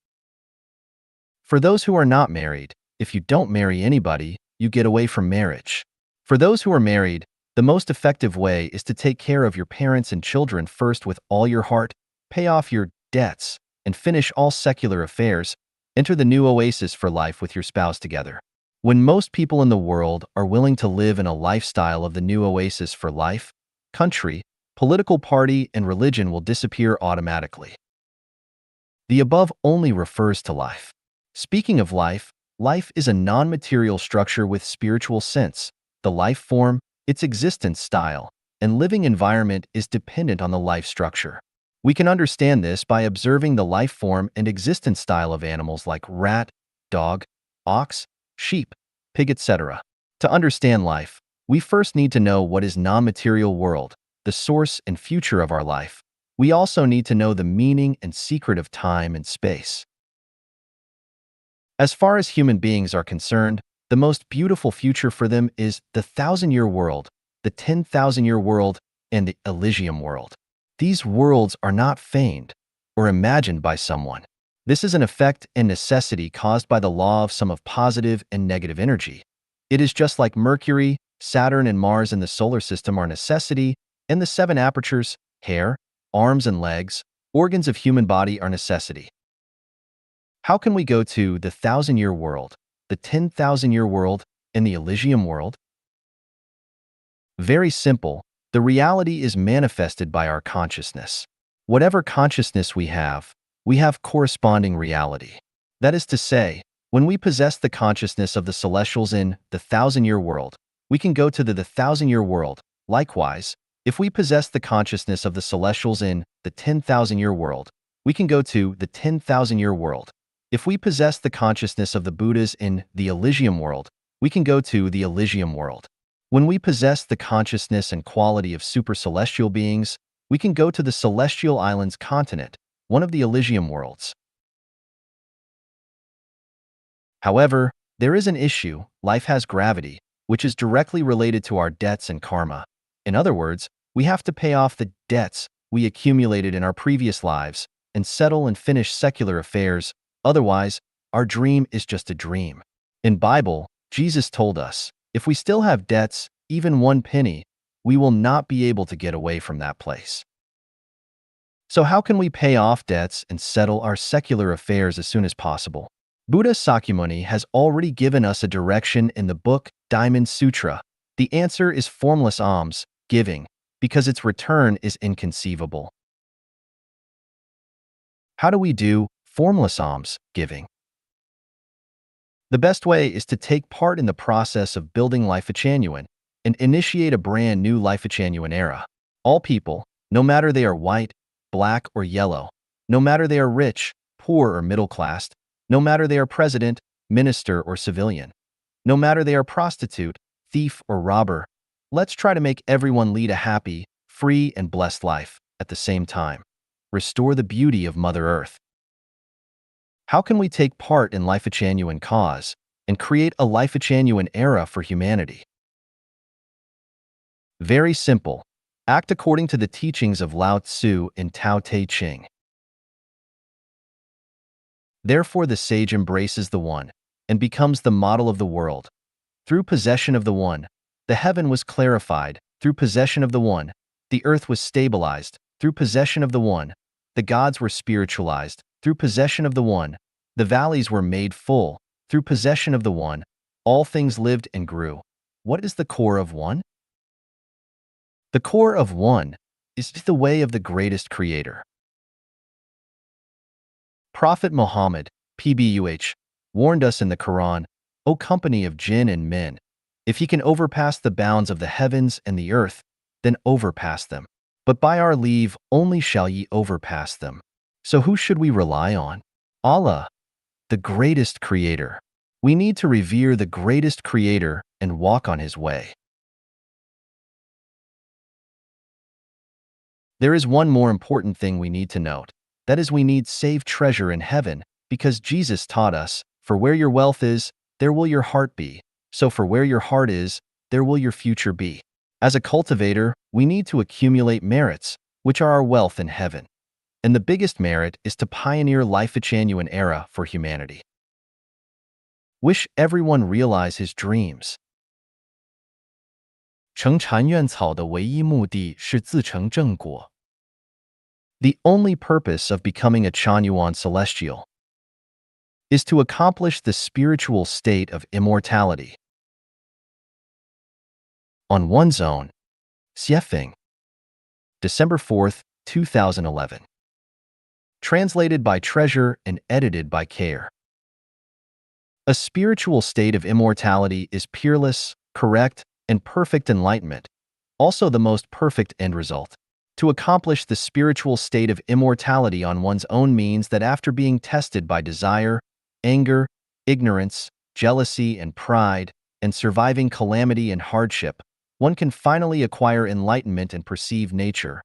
For those who are not married, if you don't marry anybody, you get away from marriage. For those who are married, the most effective way is to take care of your parents and children first with all your heart, pay off your debts, and finish all secular affairs. Enter the new oasis for life with your spouse together. When most people in the world are willing to live in a lifestyle of the new oasis for life, country, political party, and religion will disappear automatically. The above only refers to life. Speaking of life, life is a non-material structure with spiritual sense. The life form, its existence style, and living environment is dependent on the life structure. We can understand this by observing the life form and existence style of animals like rat, dog, ox, sheep, pig, etc. To understand life, we first need to know what is non-material world, the source and future of our life. We also need to know the meaning and secret of time and space. As far as human beings are concerned, the most beautiful future for them is the 1,000-year world, the 10,000-year world, and the Elysium world. These worlds are not feigned or imagined by someone. This is an effect and necessity caused by the law of sum of positive and negative energy. It is just like Mercury, Saturn, and Mars in the solar system are necessity, and the 7 apertures, hair, arms and legs, organs of human body are necessity. How can we go to the 1,000-year world, the 10,000-year world, and the Elysium world? Very simple. The reality is manifested by our consciousness. Whatever consciousness we have corresponding reality. That is to say, when we possess the consciousness of the celestials in the 1,000-year world, we can go to the 1,000-year world. Likewise, if we possess the consciousness of the celestials in the 10,000-year world, we can go to the 10,000-year world. If we possess the consciousness of the Buddhas in the Elysium world, we can go to the Elysium world. When we possess the consciousness and quality of super-celestial beings, we can go to the Celestial Islands continent, one of the Elysium worlds. However, there is an issue. Life has gravity, which is directly related to our debts and karma. In other words, we have to pay off the debts we accumulated in our previous lives and settle and finish secular affairs. Otherwise, our dream is just a dream. In Bible, Jesus told us, if we still have debts, even 1 penny, we will not be able to get away from that place. So how can we pay off debts and settle our secular affairs as soon as possible? Buddha Sakyamuni has already given us a direction in the book Diamond Sutra. The answer is formless alms, giving, because its return is inconceivable. How do we do formless alms, giving? The best way is to take part in the process of building Life Genuine and initiate a brand new Life Genuine era. All people, no matter they are white, black, or yellow, no matter they are rich, poor, or middle class, no matter they are president, minister, or civilian, no matter they are prostitute, thief, or robber, let's try to make everyone lead a happy, free, and blessed life at the same time. Restore the beauty of Mother Earth. How can we take part in Life Genuine cause and create a Life Genuine era for humanity? Very simple. Act according to the teachings of Lao Tzu in Tao Te Ching. Therefore the sage embraces the One and becomes the model of the world. Through possession of the One, the heaven was clarified. Through possession of the One, the earth was stabilized. Through possession of the One, the gods were spiritualized. Through possession of the One, the valleys were made full. Through possession of the One, all things lived and grew. What is the core of One? The core of One is the way of the greatest Creator. Prophet Muhammad, PBUH, warned us in the Quran, O company of jinn and men, if he can overpass the bounds of the heavens and the earth, then overpass them. But by our leave only shall ye overpass them. So who should we rely on? Allah, the greatest Creator. We need to revere the greatest Creator and walk on His way. There is one more important thing we need to note. That is, we need saved treasure in heaven, because Jesus taught us, for where your wealth is, there will your heart be. So for where your heart is, there will your future be. As a cultivator, we need to accumulate merits, which are our wealth in heaven. And the biggest merit is to pioneer Life Genuine era for humanity. Wish everyone realize his dreams. 成禅院草的唯一目的是自成正果. The only purpose of becoming a Chanyuan celestial is to accomplish the spiritual state of immortality. On one's own. Xiefeng. December 4th, 2011. Translated by Treasure and edited by Care. A spiritual state of immortality is peerless, correct, and perfect enlightenment, also the most perfect end result. To accomplish the spiritual state of immortality on one's own means that after being tested by desire, anger, ignorance, jealousy, and pride, and surviving calamity and hardship, one can finally acquire enlightenment and perceive nature,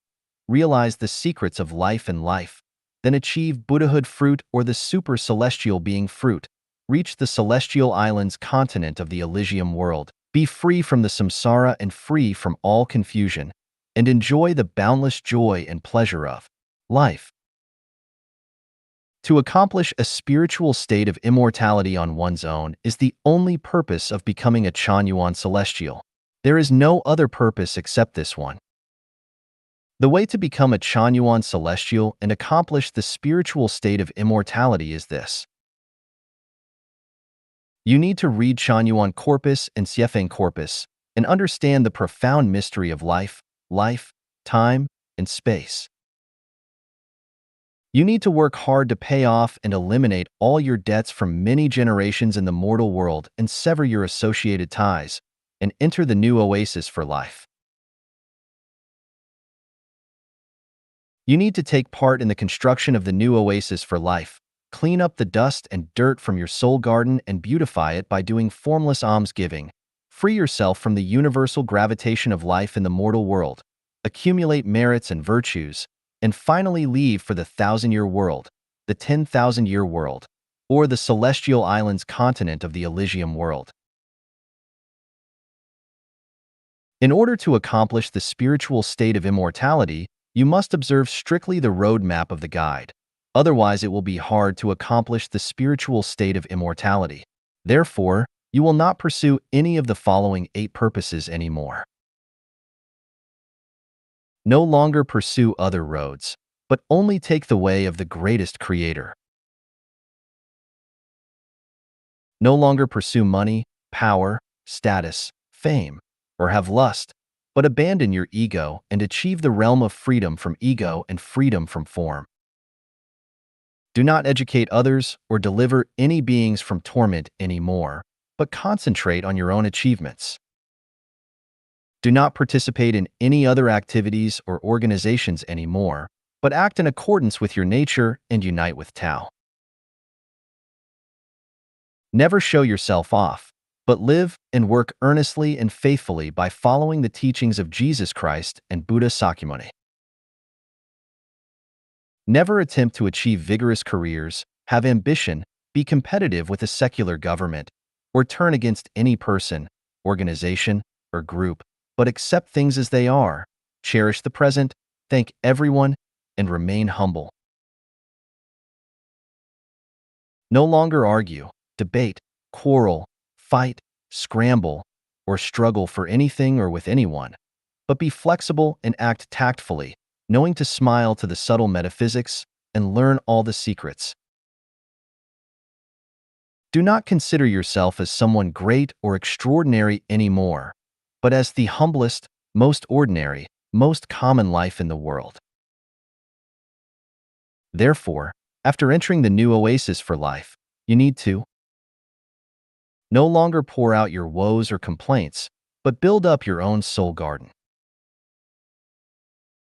realize the secrets of life and life, then achieve Buddhahood fruit or the super-celestial being fruit, reach the Celestial Islands continent of the Elysium world, be free from the samsara and free from all confusion, and enjoy the boundless joy and pleasure of life. To accomplish a spiritual state of immortality on one's own is the only purpose of becoming a Chanyuan celestial. There is no other purpose except this one. The way to become a Chanyuan celestial and accomplish the spiritual state of immortality is this. You need to read Chanyuan Corpus and Siefeng Corpus and understand the profound mystery of life, time, and space. You need to work hard to pay off and eliminate all your debts from many generations in the mortal world and sever your associated ties and enter the new oasis for life. You need to take part in the construction of the new oasis for life, clean up the dust and dirt from your soul garden and beautify it by doing formless almsgiving, free yourself from the universal gravitation of life in the mortal world, accumulate merits and virtues, and finally leave for the 1,000-year world, the 10,000-year world, or the celestial islands continent of the Elysium world. In order to accomplish the spiritual state of immortality, you must observe strictly the roadmap of the guide. Otherwise, it will be hard to accomplish the spiritual state of immortality. Therefore, you will not pursue any of the following 8 purposes anymore. No longer pursue other roads, but only take the way of the greatest Creator. No longer pursue money, power, status, fame, or have lust, but abandon your ego and achieve the realm of freedom from ego and freedom from form. Do not educate others or deliver any beings from torment anymore, but concentrate on your own achievements. Do not participate in any other activities or organizations anymore, but act in accordance with your nature and unite with Tao. Never show yourself off, but live and work earnestly and faithfully by following the teachings of Jesus Christ and Buddha Sakyamuni. Never attempt to achieve vigorous careers, have ambition, be competitive with a secular government, or turn against any person, organization, or group, but accept things as they are, cherish the present, thank everyone, and remain humble. No longer argue, debate, quarrel, fight, scramble, or struggle for anything or with anyone, but be flexible and act tactfully, knowing to smile to the subtle metaphysics and learn all the secrets. Do not consider yourself as someone great or extraordinary anymore, but as the humblest, most ordinary, most common life in the world. Therefore, after entering the new oasis for life, you need to no longer pour out your woes or complaints, but build up your own soul garden.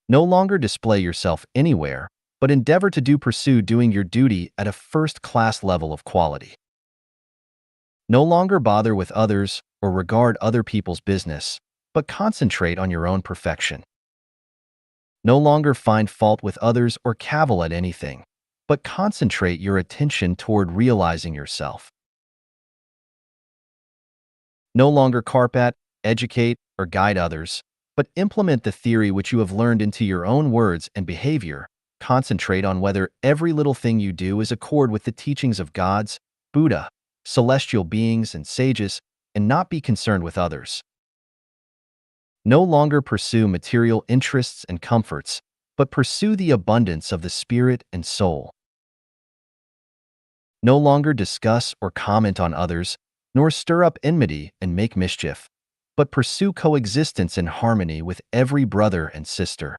No longer display yourself anywhere, but endeavor to pursue doing your duty at a first-class level of quality. No longer bother with others or regard other people's business, but concentrate on your own perfection. No longer find fault with others or cavil at anything, but concentrate your attention toward realizing yourself. No longer carp at, educate, or guide others, but implement the theory which you have learned into your own words and behavior. Concentrate on whether every little thing you do is accord with the teachings of gods, Buddha, celestial beings, and sages, and not be concerned with others. No longer pursue material interests and comforts, but pursue the abundance of the spirit and soul. No longer discuss or comment on others, nor stir up enmity and make mischief, but pursue coexistence in harmony with every brother and sister.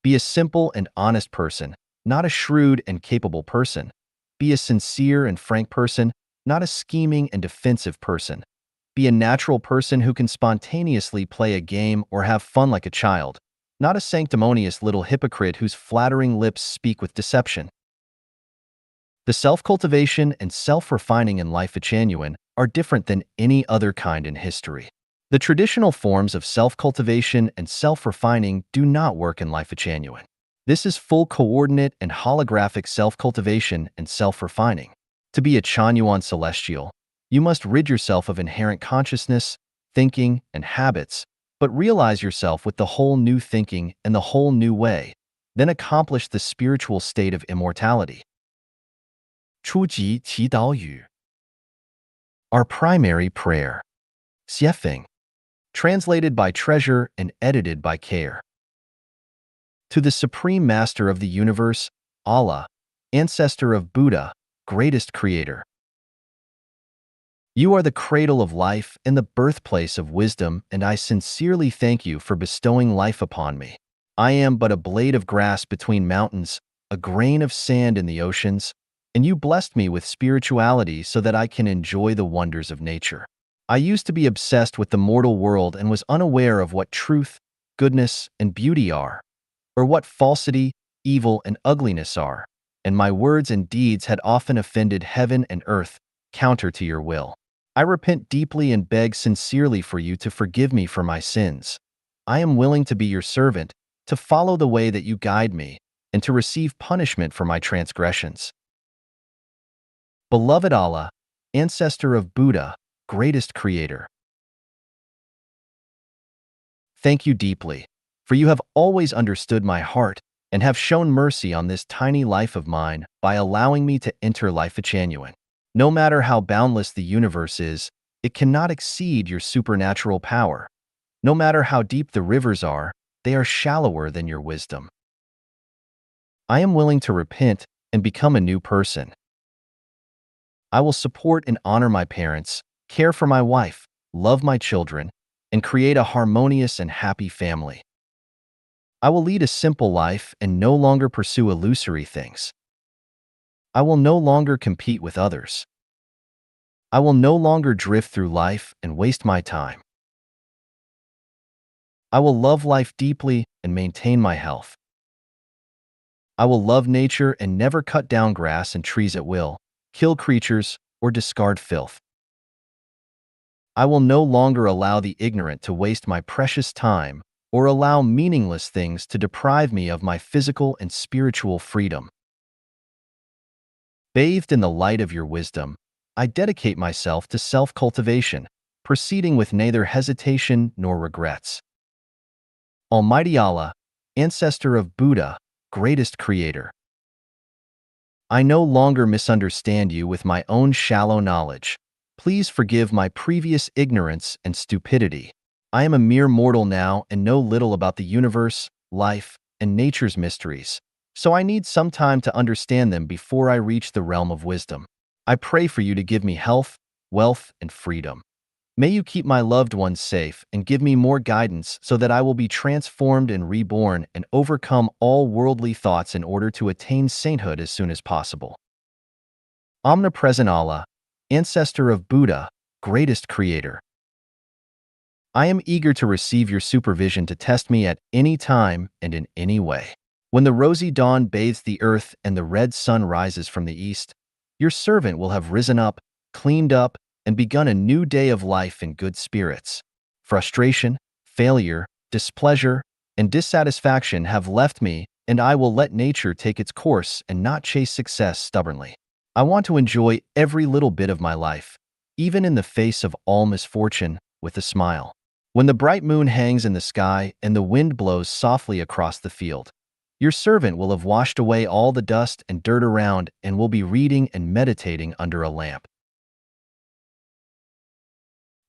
Be a simple and honest person, not a shrewd and capable person. Be a sincere and frank person, not a scheming and defensive person. Be a natural person who can spontaneously play a game or have fun like a child, not a sanctimonious little hypocrite whose flattering lips speak with deception. The self-cultivation and self-refining in life at Chanyuan are different than any other kind in history. The traditional forms of self-cultivation and self-refining do not work in life at Chanyuan. This is full coordinate and holographic self-cultivation and self-refining. To be a Chanyuan celestial, you must rid yourself of inherent consciousness, thinking, and habits, but realize yourself with the whole new thinking and the whole new way, then accomplish the spiritual state of immortality. 初级祈祷语 Our primary prayer. Siefeng. Translated by Treasure and edited by Care. To the Supreme Master of the Universe, Allah, ancestor of Buddha, greatest creator. You are the cradle of life and the birthplace of wisdom, and I sincerely thank you for bestowing life upon me. I am but a blade of grass between mountains, a grain of sand in the oceans, and you blessed me with spirituality so that I can enjoy the wonders of nature. I used to be obsessed with the mortal world and was unaware of what truth, goodness, and beauty are, or what falsity, evil, and ugliness are, and my words and deeds had often offended heaven and earth, counter to your will. I repent deeply and beg sincerely for you to forgive me for my sins. I am willing to be your servant, to follow the way that you guide me, and to receive punishment for my transgressions. Beloved Allah, ancestor of Buddha, greatest creator. Thank you deeply, for you have always understood my heart and have shown mercy on this tiny life of mine by allowing me to enter life genuine. No matter how boundless the universe is, it cannot exceed your supernatural power. No matter how deep the rivers are, they are shallower than your wisdom. I am willing to repent and become a new person. I will support and honor my parents, care for my wife, love my children, and create a harmonious and happy family. I will lead a simple life and no longer pursue illusory things. I will no longer compete with others. I will no longer drift through life and waste my time. I will love life deeply and maintain my health. I will love nature and never cut down grass and trees at will, kill creatures, or discard filth. I will no longer allow the ignorant to waste my precious time or allow meaningless things to deprive me of my physical and spiritual freedom. Bathed in the light of your wisdom, I dedicate myself to self-cultivation, proceeding with neither hesitation nor regrets. Almighty Allah, ancestor of Buddha, greatest creator. I no longer misunderstand you with my own shallow knowledge. Please forgive my previous ignorance and stupidity. I am a mere mortal now and know little about the universe, life, and nature's mysteries, so I need some time to understand them before I reach the realm of wisdom. I pray for you to give me health, wealth, and freedom. May you keep my loved ones safe and give me more guidance so that I will be transformed and reborn and overcome all worldly thoughts in order to attain sainthood as soon as possible. Omnipresent Allah, ancestor of Buddha, greatest creator. I am eager to receive your supervision to test me at any time and in any way. When the rosy dawn bathes the earth and the red sun rises from the east, your servant will have risen up, cleaned up, and begun a new day of life in good spirits. Frustration, failure, displeasure, and dissatisfaction have left me, and I will let nature take its course and not chase success stubbornly. I want to enjoy every little bit of my life, even in the face of all misfortune, with a smile. When the bright moon hangs in the sky and the wind blows softly across the field, your servant will have washed away all the dust and dirt around and will be reading and meditating under a lamp.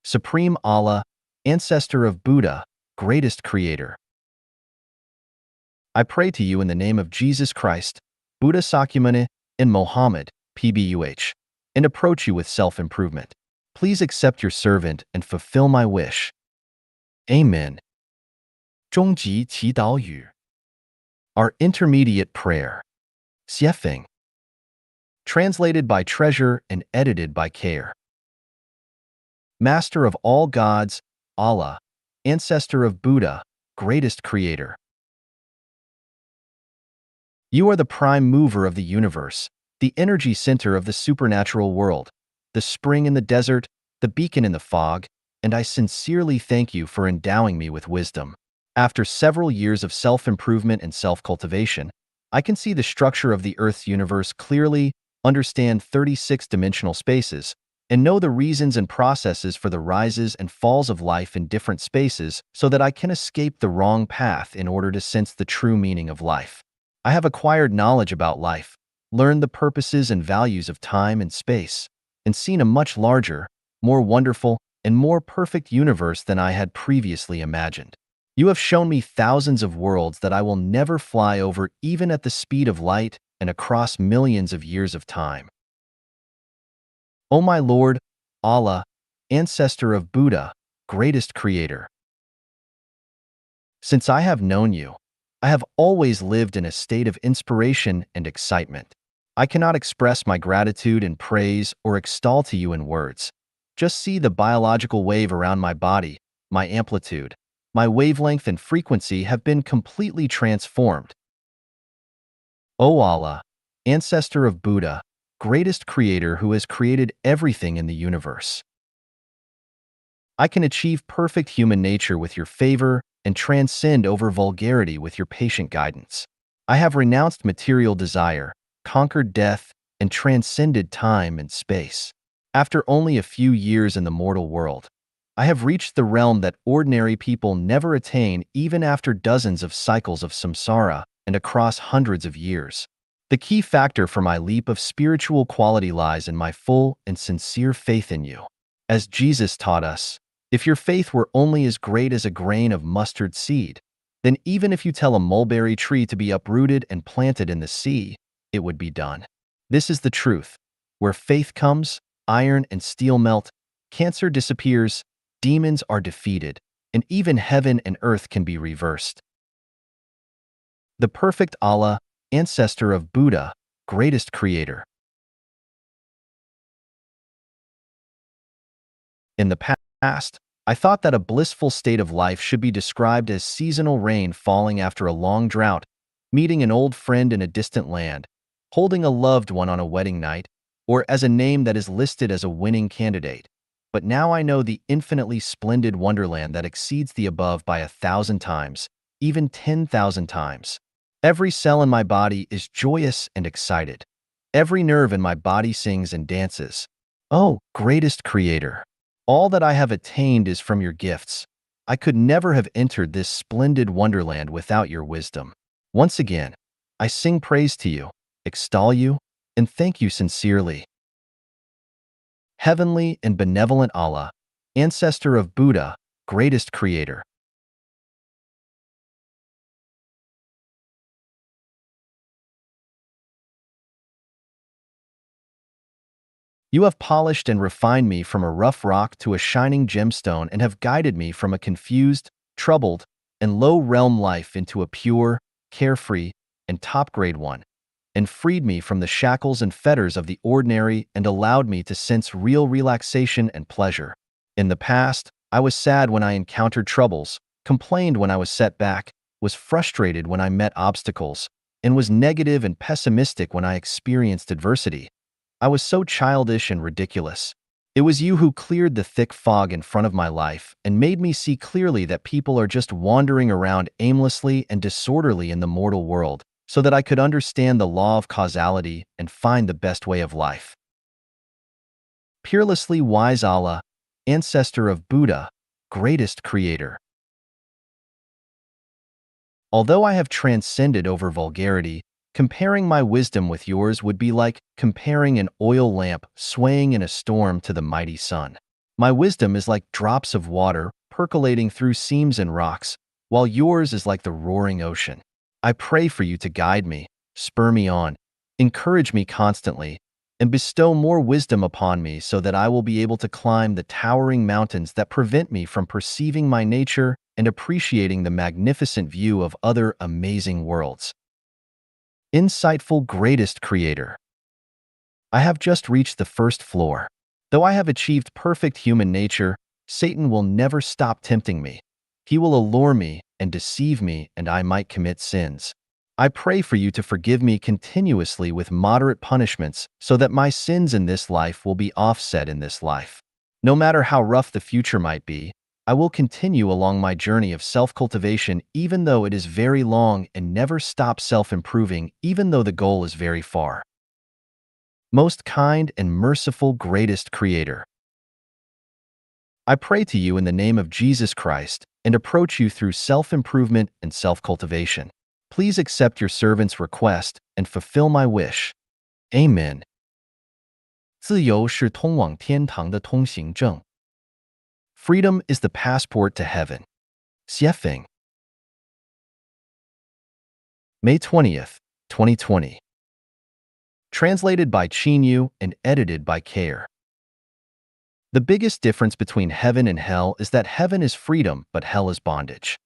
Supreme Allah, ancestor of Buddha, greatest creator. I pray to you in the name of Jesus Christ, Buddha Sakyamuni, and Mohammed, PBUH, and approach you with self-improvement. Please accept your servant and fulfill my wish. Amen. 终极祈祷语 Our intermediate prayer. Xiefeng. Translated by Treasure and edited by Care. Master of all gods, Allah, ancestor of Buddha, greatest creator. You are the prime mover of the universe, the energy center of the supernatural world, the spring in the desert, the beacon in the fog, and I sincerely thank you for endowing me with wisdom. After several years of self-improvement and self-cultivation, I can see the structure of the Earth's universe clearly, understand 36-dimensional spaces, and know the reasons and processes for the rises and falls of life in different spaces so that I can escape the wrong path in order to sense the true meaning of life. I have acquired knowledge about life, learned the purposes and values of time and space, and seen a much larger, more wonderful, and more perfect universe than I had previously imagined. You have shown me thousands of worlds that I will never fly over even at the speed of light and across millions of years of time. O my Lord, Allah, ancestor of Buddha, greatest creator. Since I have known you, I have always lived in a state of inspiration and excitement. I cannot express my gratitude in praise or extol to you in words. Just see the biological wave around my body, my amplitude, my wavelength and frequency have been completely transformed. O Allah, ancestor of Buddha, greatest creator who has created everything in the universe. I can achieve perfect human nature with your favor and transcend over vulgarity with your patient guidance. I have renounced material desire, conquered death, and transcended time and space. After only a few years in the mortal world, I have reached the realm that ordinary people never attain even after dozens of cycles of samsara and across hundreds of years. The key factor for my leap of spiritual quality lies in my full and sincere faith in you. As Jesus taught us, if your faith were only as great as a grain of mustard seed, then even if you tell a mulberry tree to be uprooted and planted in the sea, it would be done. This is the truth. Where faith comes, iron and steel melt, cancer disappears, demons are defeated, and even heaven and earth can be reversed. The perfect Allah, ancestor of Buddha, greatest creator. In the past, I thought that a blissful state of life should be described as seasonal rain falling after a long drought, meeting an old friend in a distant land, holding a loved one on a wedding night, or as a name that is listed as a winning candidate. But now I know the infinitely splendid wonderland that exceeds the above by 1,000 times, even 10,000 times. Every cell in my body is joyous and excited. Every nerve in my body sings and dances. Oh, greatest creator! All that I have attained is from your gifts. I could never have entered this splendid wonderland without your wisdom. Once again, I sing praise to you, extol you, and thank you sincerely. Heavenly and benevolent Allah, ancestor of Buddha, greatest creator. You have polished and refined me from a rough rock to a shining gemstone and have guided me from a confused, troubled, and low-realm life into a pure, carefree, and top-grade one, and freed me from the shackles and fetters of the ordinary and allowed me to sense real relaxation and pleasure. In the past, I was sad when I encountered troubles, complained when I was set back, was frustrated when I met obstacles, and was negative and pessimistic when I experienced adversity. I was so childish and ridiculous. It was you who cleared the thick fog in front of my life and made me see clearly that people are just wandering around aimlessly and disorderly in the mortal world, so that I could understand the law of causality and find the best way of life. Peerlessly wise Allah, ancestor of Buddha, greatest creator. Although I have transcended over vulgarity, comparing my wisdom with yours would be like comparing an oil lamp swaying in a storm to the mighty sun. My wisdom is like drops of water percolating through seams and rocks, while yours is like the roaring ocean. I pray for you to guide me, spur me on, encourage me constantly, and bestow more wisdom upon me so that I will be able to climb the towering mountains that prevent me from perceiving my nature and appreciating the magnificent view of other amazing worlds. Insightful greatest creator. I have just reached the first floor. Though I have achieved perfect human nature, Satan will never stop tempting me. He will allure me and deceive me, and I might commit sins. I pray for you to forgive me continuously with moderate punishments so that my sins in this life will be offset in this life. No matter how rough the future might be, I will continue along my journey of self-cultivation even though it is very long and never stop self-improving even though the goal is very far. Most kind and merciful greatest creator. I pray to you in the name of Jesus Christ and approach you through self-improvement and self-cultivation. Please accept your servant's request and fulfill my wish. Amen. 自由是通往天堂的通行证。Freedom is the passport to heaven. Xiefeng. May 20th, 2020. Translated by Chinyu and edited by Care. The biggest difference between heaven and hell is that heaven is freedom, but hell is bondage.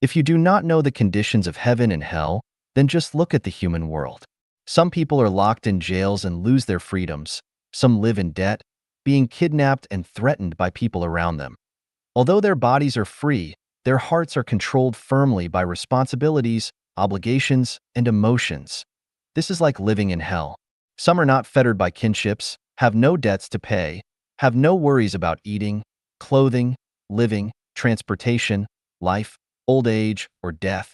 If you do not know the conditions of heaven and hell, then just look at the human world. Some people are locked in jails and lose their freedoms. Some live in debt, being kidnapped and threatened by people around them. Although their bodies are free, their hearts are controlled firmly by responsibilities, obligations, and emotions. This is like living in hell. Some are not fettered by kinships, have no debts to pay, have no worries about eating, clothing, living, transportation, life, old age, or death.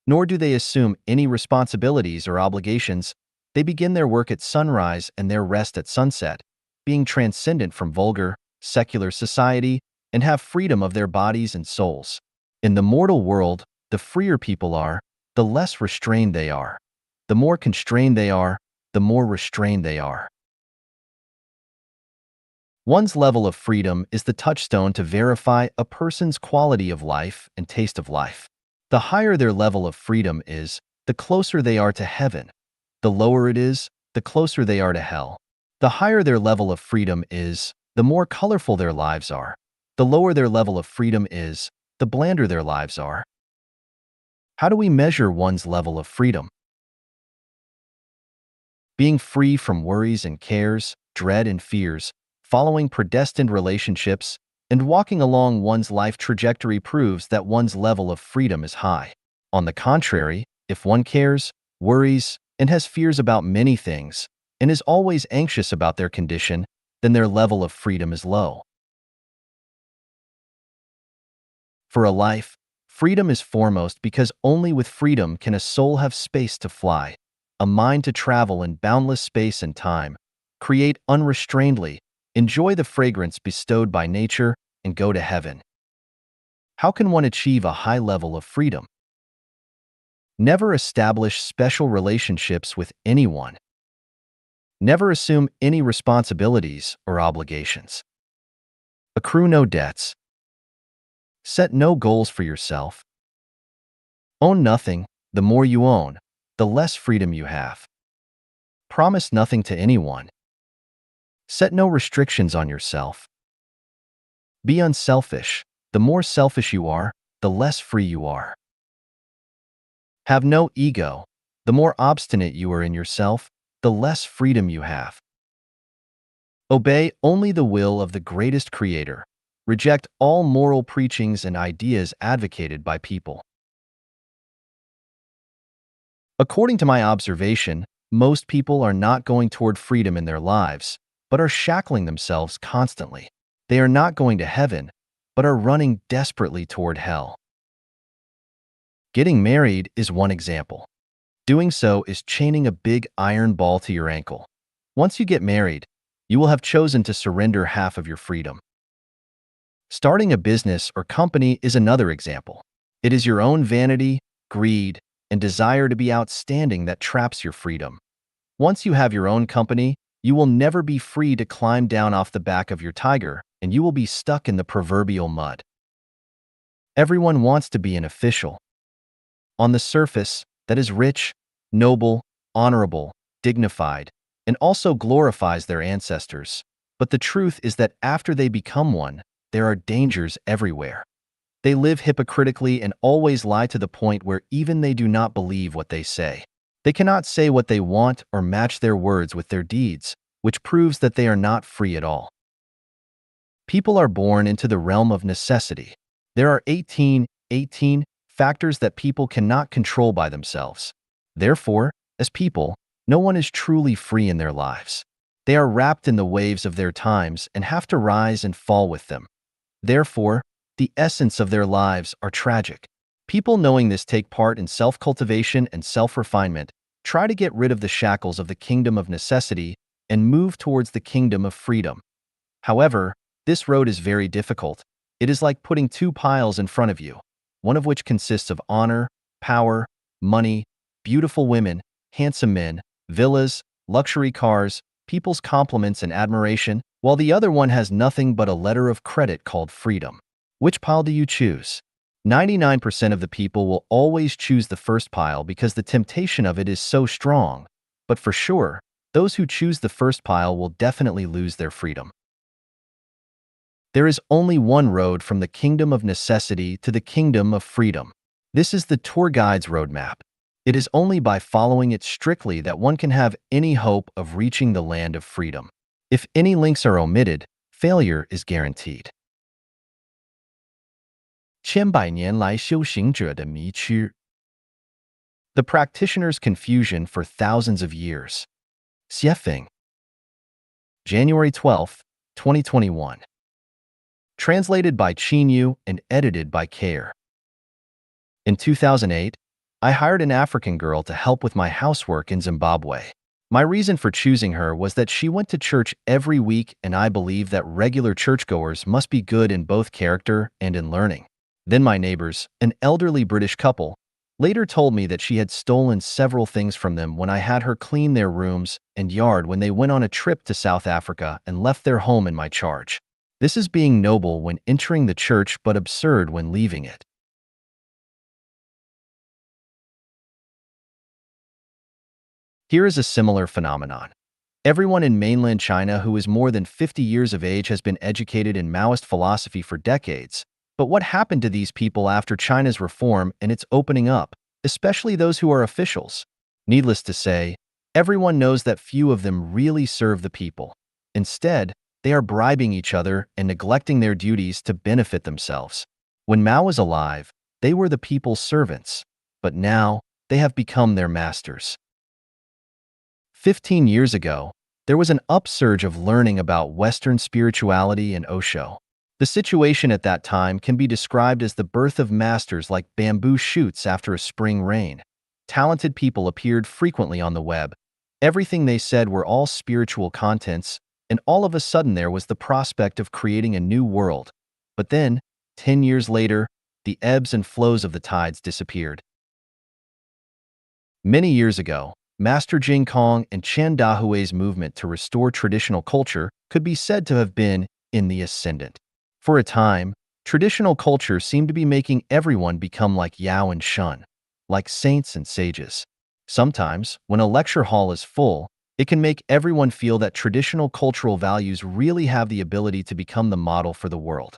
Nor do they assume any responsibilities or obligations. They begin their work at sunrise and their rest at sunset, being transcendent from vulgar, secular society, and have freedom of their bodies and souls. In the mortal world, the freer people are, the less restrained they are. The more constrained they are, the more restrained they are. One's level of freedom is the touchstone to verify a person's quality of life and taste of life. The higher their level of freedom is, the closer they are to heaven. The lower it is, the closer they are to hell. The higher their level of freedom is, the more colorful their lives are. The lower their level of freedom is, the blander their lives are. How do we measure one's level of freedom? Being free from worries and cares, dread and fears, following predestined relationships, and walking along one's life trajectory proves that one's level of freedom is high. On the contrary, if one cares, worries, and has fears about many things, and is always anxious about their condition, then their level of freedom is low. For a life, freedom is foremost because only with freedom can a soul have space to fly, a mind to travel in boundless space and time, create unrestrainedly, enjoy the fragrance bestowed by nature, and go to heaven. How can one achieve a high level of freedom? Never establish special relationships with anyone. Never assume any responsibilities or obligations. Accrue no debts. Set no goals for yourself. Own nothing. The more you own, the less freedom you have. Promise nothing to anyone. Set no restrictions on yourself. Be unselfish. The more selfish you are, the less free you are. Have no ego. The more obstinate you are in yourself, the less freedom you have. Obey only the will of the greatest Creator. Reject all moral preachings and ideas advocated by people. According to my observation, most people are not going toward freedom in their lives, but are shackling themselves constantly. They are not going to heaven, but are running desperately toward hell. Getting married is one example. Doing so is chaining a big iron ball to your ankle. Once you get married, you will have chosen to surrender half of your freedom. Starting a business or company is another example. It is your own vanity, greed, and desire to be outstanding that traps your freedom. Once you have your own company, you will never be free to climb down off the back of your tiger, and you will be stuck in the proverbial mud. Everyone wants to be an official. On the surface, that is rich, noble, honorable, dignified, and also glorifies their ancestors. But the truth is that after they become one, there are dangers everywhere. They live hypocritically and always lie to the point where even they do not believe what they say. They cannot say what they want or match their words with their deeds, which proves that they are not free at all. People are born into the realm of necessity. There are 18 factors that people cannot control by themselves. Therefore, as people, no one is truly free in their lives. They are wrapped in the waves of their times and have to rise and fall with them. Therefore, the essence of their lives are tragic. People knowing this take part in self-cultivation and self-refinement, try to get rid of the shackles of the kingdom of necessity and move towards the kingdom of freedom. However, this road is very difficult. It is like putting two piles in front of you, one of which consists of honor, power, money, beautiful women, handsome men, villas, luxury cars, people's compliments and admiration, while the other one has nothing but a letter of credit called freedom. Which pile do you choose? 99% of the people will always choose the first pile because the temptation of it is so strong. But for sure, those who choose the first pile will definitely lose their freedom. There is only one road from the kingdom of necessity to the kingdom of freedom. This is the tour guide's roadmap. It is only by following it strictly that one can have any hope of reaching the land of freedom. If any links are omitted, failure is guaranteed. 千百年来修行者的迷区 The practitioner's confusion for thousands of years. Xiefeng. January 12, 2021. Translated by Qin Yu and edited by Kair. In 2008, I hired an African girl to help with my housework in Zimbabwe. My reason for choosing her was that she went to church every week, and I believe that regular churchgoers must be good in both character and in learning. Then my neighbors, an elderly British couple, later told me that she had stolen several things from them when I had her clean their rooms and yard when they went on a trip to South Africa and left their home in my charge. This is being noble when entering the church but absurd when leaving it. Here is a similar phenomenon. Everyone in mainland China who is more than 50 years of age has been educated in Maoist philosophy for decades. But what happened to these people after China's reform and its opening up, especially those who are officials? Needless to say, everyone knows that few of them really serve the people. Instead, they are bribing each other and neglecting their duties to benefit themselves. When Mao was alive, they were the people's servants, but now they have become their masters. 15 years ago, there was an upsurge of learning about Western spirituality and Osho. The situation at that time can be described as the birth of masters like bamboo shoots after a spring rain. Talented people appeared frequently on the web. Everything they said were all spiritual contents, and all of a sudden there was the prospect of creating a new world. But then, 10 years later, the ebbs and flows of the tides disappeared. Many years ago, Master Jing Kong and Chen Dahui's movement to restore traditional culture could be said to have been in the ascendant. For a time, traditional culture seemed to be making everyone become like Yao and Shun, like saints and sages. Sometimes, when a lecture hall is full, it can make everyone feel that traditional cultural values really have the ability to become the model for the world.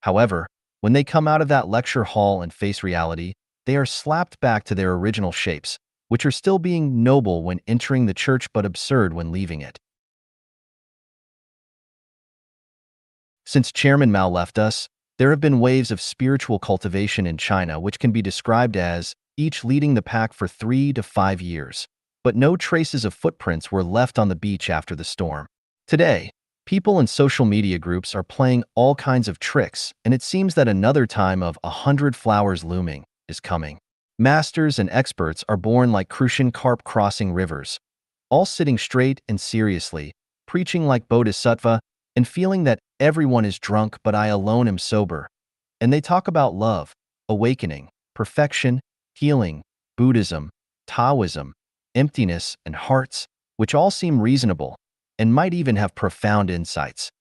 However, when they come out of that lecture hall and face reality, they are slapped back to their original shapes, which are still being noble when entering the church but absurd when leaving it. Since Chairman Mao left us, there have been waves of spiritual cultivation in China which can be described as each leading the pack for 3 to 5 years. But no traces of footprints were left on the beach after the storm. Today, people in social media groups are playing all kinds of tricks, and it seems that another time of 100 flowers looming is coming. Masters and experts are born like crucian carp crossing rivers, all sitting straight and seriously, preaching like bodhisattva, and feeling that everyone is drunk but I alone am sober. And they talk about love, awakening, perfection, healing, Buddhism, Taoism, emptiness, and hearts, which all seem reasonable and might even have profound insights.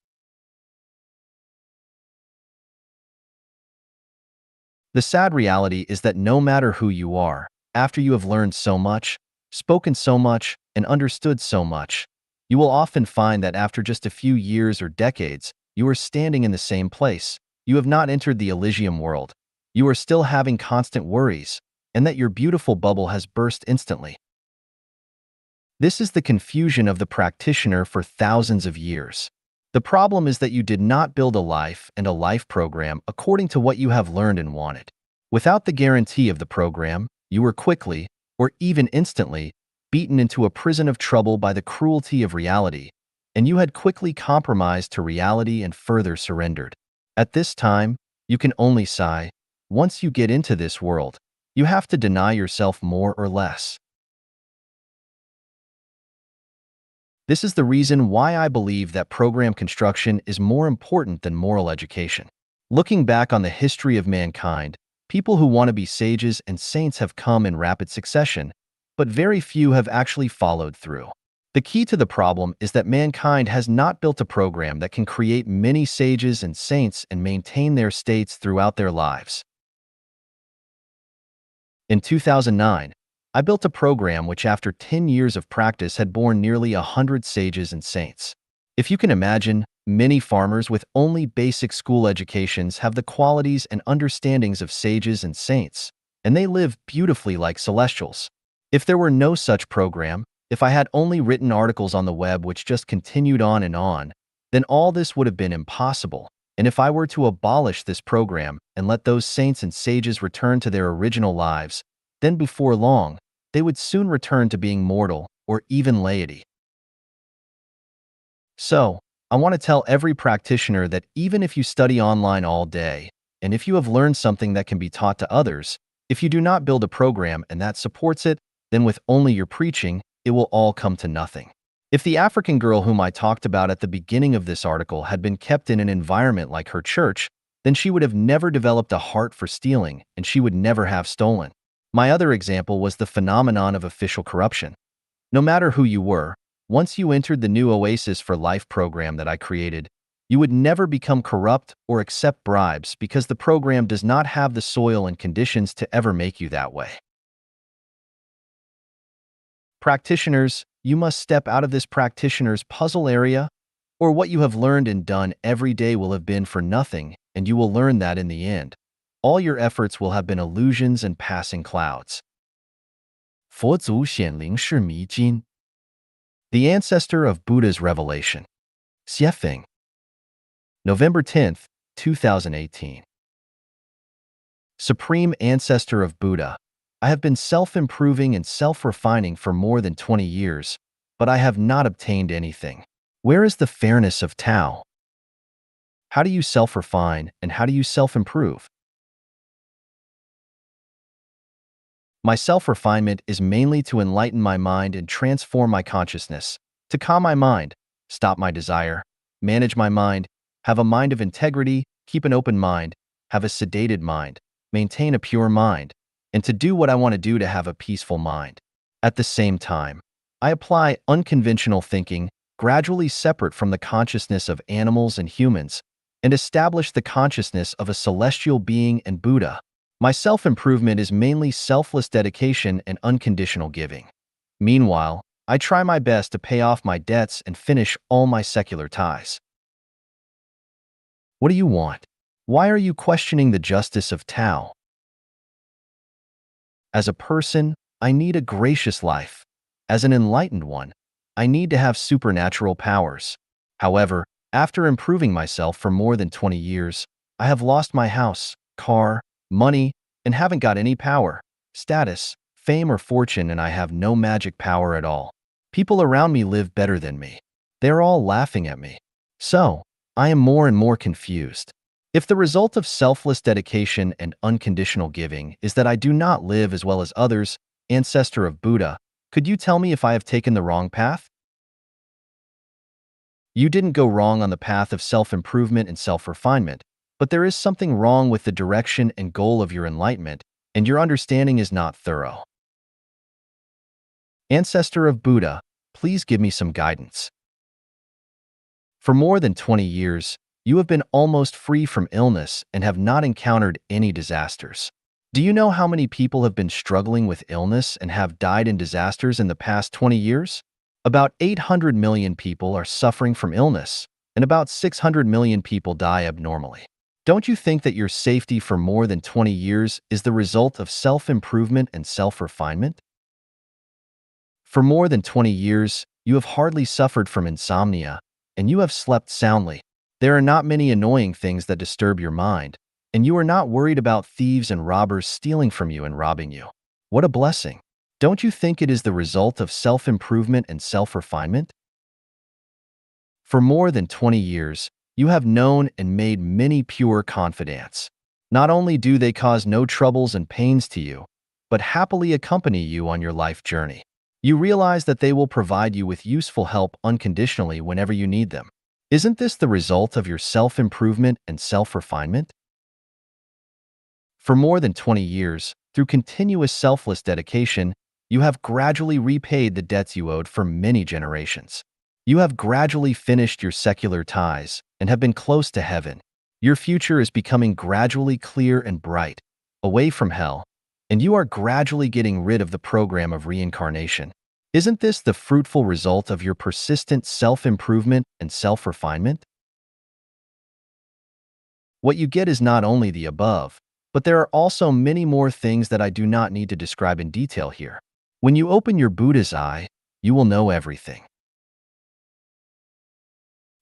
The sad reality is that no matter who you are, after you have learned so much, spoken so much, and understood so much, you will often find that after just a few years or decades, you are standing in the same place. You have not entered the Elysium world. You are still having constant worries, and that your beautiful bubble has burst instantly. This is the confusion of the practitioner for thousands of years. The problem is that you did not build a life and a life program according to what you have learned and wanted. Without the guarantee of the program, you were quickly, or even instantly, beaten into a prison of trouble by the cruelty of reality, and you had quickly compromised to reality and further surrendered. At this time, you can only sigh. Once you get into this world, you have to deny yourself more or less. This is the reason why I believe that program construction is more important than moral education. Looking back on the history of mankind, people who want to be sages and saints have come in rapid succession, but very few have actually followed through. The key to the problem is that mankind has not built a program that can create many sages and saints and maintain their states throughout their lives. In 2009, I built a program which after 10 years of practice had borne nearly 100 sages and saints. If you can imagine, many farmers with only basic school educations have the qualities and understandings of sages and saints, and they live beautifully like celestials. If there were no such program, if I had only written articles on the web which just continued on, then all this would have been impossible. And if I were to abolish this program and let those saints and sages return to their original lives, then before long, they would soon return to being mortal or even laity. So, I want to tell every practitioner that even if you study online all day, and if you have learned something that can be taught to others, if you do not build a program and that supports it, then with only your preaching, it will all come to nothing. If the African girl whom I talked about at the beginning of this article had been kept in an environment like her church, then she would have never developed a heart for stealing, and she would never have stolen. My other example was the phenomenon of official corruption. No matter who you were, once you entered the new Oasis for Life program that I created, you would never become corrupt or accept bribes because the program does not have the soil and conditions to ever make you that way. Practitioners, you must step out of this practitioner's puzzle area, or what you have learned and done every day will have been for nothing, and you will learn that in the end, all your efforts will have been illusions and passing clouds. 佛祖显灵是迷津. The ancestor of Buddha's revelation. Xiefeng. November 10th, 2018. Supreme ancestor of Buddha, I have been self-improving and self-refining for more than 20 years, but I have not obtained anything. Where is the fairness of Tao? How do you self-refine and how do you self-improve? My self-refinement is mainly to enlighten my mind and transform my consciousness, to calm my mind, stop my desire, manage my mind, have a mind of integrity, keep an open mind, have a sedated mind, maintain a pure mind, and to do what I want to do to have a peaceful mind. At the same time, I apply unconventional thinking, gradually separate from the consciousness of animals and humans, and establish the consciousness of a celestial being and Buddha. My self-improvement is mainly selfless dedication and unconditional giving. Meanwhile, I try my best to pay off my debts and finish all my secular ties. What do you want? Why are you questioning the justice of Tao? As a person, I need a gracious life. As an enlightened one, I need to have supernatural powers. However, after improving myself for more than 20 years, I have lost my house, car, money, and haven't got any power, status, fame, or fortune, and I have no magic power at all. People around me live better than me. They're all laughing at me. So, I am more and more confused. If the result of selfless dedication and unconditional giving is that I do not live as well as others, ancestor of Buddha, could you tell me if I have taken the wrong path? You didn't go wrong on the path of self-improvement and self-refinement, but there is something wrong with the direction and goal of your enlightenment, and your understanding is not thorough. Ancestor of Buddha, please give me some guidance. For more than 20 years, you have been almost free from illness and have not encountered any disasters. Do you know how many people have been struggling with illness and have died in disasters in the past 20 years? About 800 million people are suffering from illness, and about 600 million people die abnormally. Don't you think that your safety for more than 20 years is the result of self-improvement and self-refinement? For more than 20 years, you have hardly suffered from insomnia, and you have slept soundly. There are not many annoying things that disturb your mind, and you are not worried about thieves and robbers stealing from you and robbing you. What a blessing! Don't you think it is the result of self-improvement and self-refinement? For more than 20 years, you have known and made many pure confidants. Not only do they cause no troubles and pains to you, but happily accompany you on your life journey. You realize that they will provide you with useful help unconditionally whenever you need them. Isn't this the result of your self-improvement and self-refinement? For more than 20 years, through continuous selfless dedication, You have gradually repaid the debts you owed for many generations. You have gradually finished your secular ties and have been close to heaven. Your future is becoming gradually clear and bright, away from hell, and you are gradually getting rid of the program of reincarnation. Isn't this the fruitful result of your persistent self-improvement and self-refinement? What you get is not only the above, but there are also many more things that I do not need to describe in detail here. When you open your Buddha's eye, you will know everything.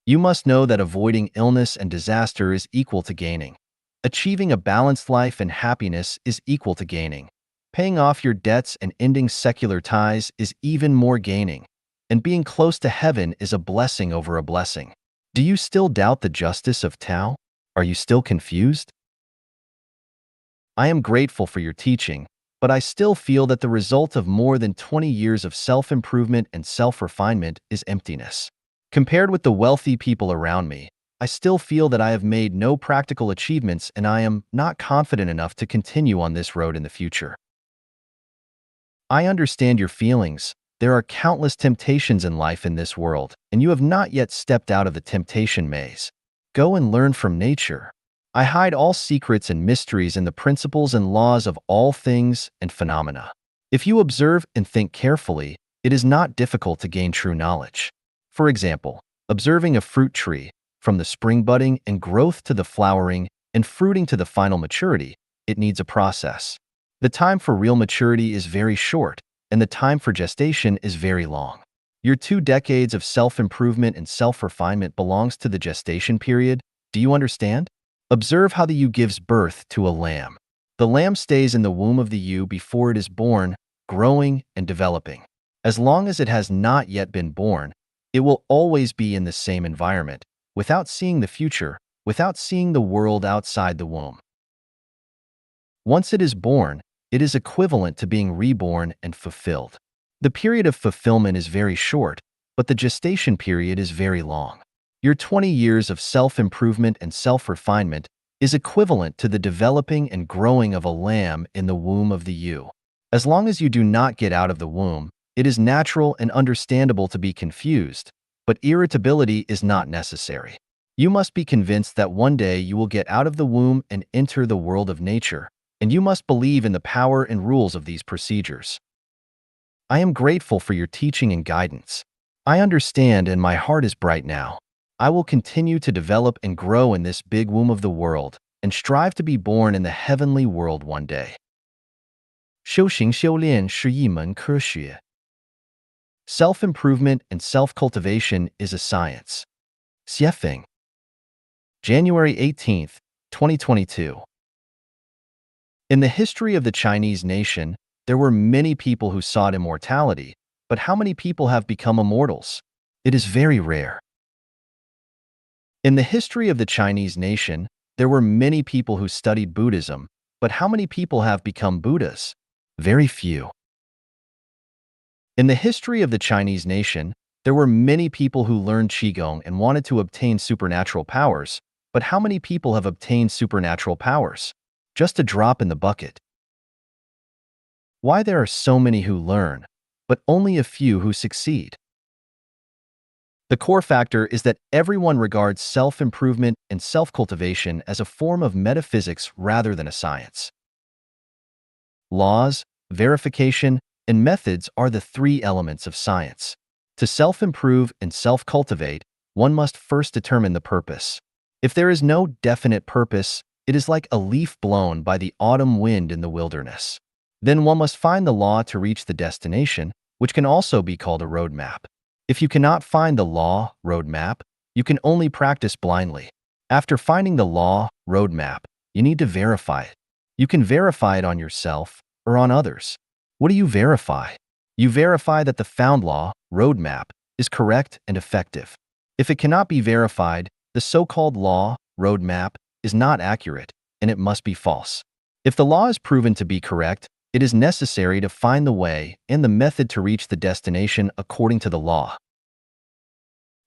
You must know that avoiding illness and disaster is equal to gaining. Achieving a balanced life and happiness is equal to gaining. Paying off your debts and ending secular ties is even more gaining. And being close to heaven is a blessing over a blessing. Do you still doubt the justice of Tao? Are you still confused? I am grateful for your teaching, but I still feel that the result of more than 20 years of self-improvement and self-refinement is emptiness. Compared with the wealthy people around me, I still feel that I have made no practical achievements and I am not confident enough to continue on this road in the future. I understand your feelings. There are countless temptations in life in this world, and you have not yet stepped out of the temptation maze. Go and learn from nature. I hide all secrets and mysteries in the principles and laws of all things and phenomena. If you observe and think carefully, it is not difficult to gain true knowledge. For example, observing a fruit tree, from the spring budding and growth to the flowering and fruiting to the final maturity, it needs a process. The time for real maturity is very short, and the time for gestation is very long. Your 2 decades of self-improvement and self-refinement belongs to the gestation period. Do you understand? Observe how the ewe gives birth to a lamb. The lamb stays in the womb of the ewe before it is born, growing and developing. As long as it has not yet been born, it will always be in the same environment, without seeing the future, without seeing the world outside the womb. Once it is born, it is equivalent to being reborn and fulfilled. The period of fulfillment is very short, but the gestation period is very long. Your 20 years of self-improvement and self-refinement is equivalent to the developing and growing of a lamb in the womb of the ewe. As long as you do not get out of the womb, it is natural and understandable to be confused, but irritability is not necessary. You must be convinced that one day you will get out of the womb and enter the world of nature, and you must believe in the power and rules of these procedures. I am grateful for your teaching and guidance. I understand and my heart is bright now. I will continue to develop and grow in this big womb of the world and strive to be born in the heavenly world one day. 修行修炼是一门科学. Self-improvement and self-cultivation is a science. Xiefeng. January 18th, 2022. In the history of the Chinese nation, there were many people who sought immortality, but how many people have become immortals? It is very rare. In the history of the Chinese nation, there were many people who studied Buddhism, but how many people have become Buddhas? Very few. In the history of the Chinese nation, there were many people who learned Qigong and wanted to obtain supernatural powers, but how many people have obtained supernatural powers? Just a drop in the bucket. Why there are so many who learn, but only a few who succeed? The core factor is that everyone regards self-improvement and self-cultivation as a form of metaphysics rather than a science. Laws, verification, and methods are the 3 elements of science. To self-improve and self-cultivate, one must first determine the purpose. If there is no definite purpose, it is like a leaf blown by the autumn wind in the wilderness. Then one must find the law to reach the destination, which can also be called a roadmap. If you cannot find the law, roadmap, you can only practice blindly. After finding the law, roadmap, you need to verify it. You can verify it on yourself or on others. What do you verify? You verify that the found law, roadmap, is correct and effective. If it cannot be verified, the so-called law, roadmap, is not accurate, and it must be false. If the law is proven to be correct, it is necessary to find the way and the method to reach the destination according to the law.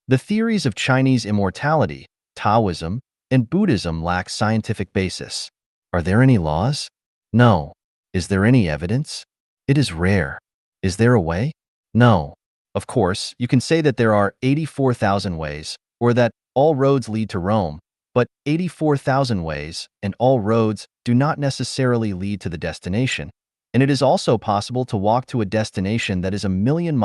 The theories of Chinese immortality, Taoism, and Buddhism lack scientific basis. Are there any laws? No. Is there any evidence? It is rare. Is there a way? No. Of course, you can say that there are 84,000 ways, or that all roads lead to Rome, but 84,000 ways and all roads do not necessarily lead to the destination. And it is also possible to walk to a destination that is a million miles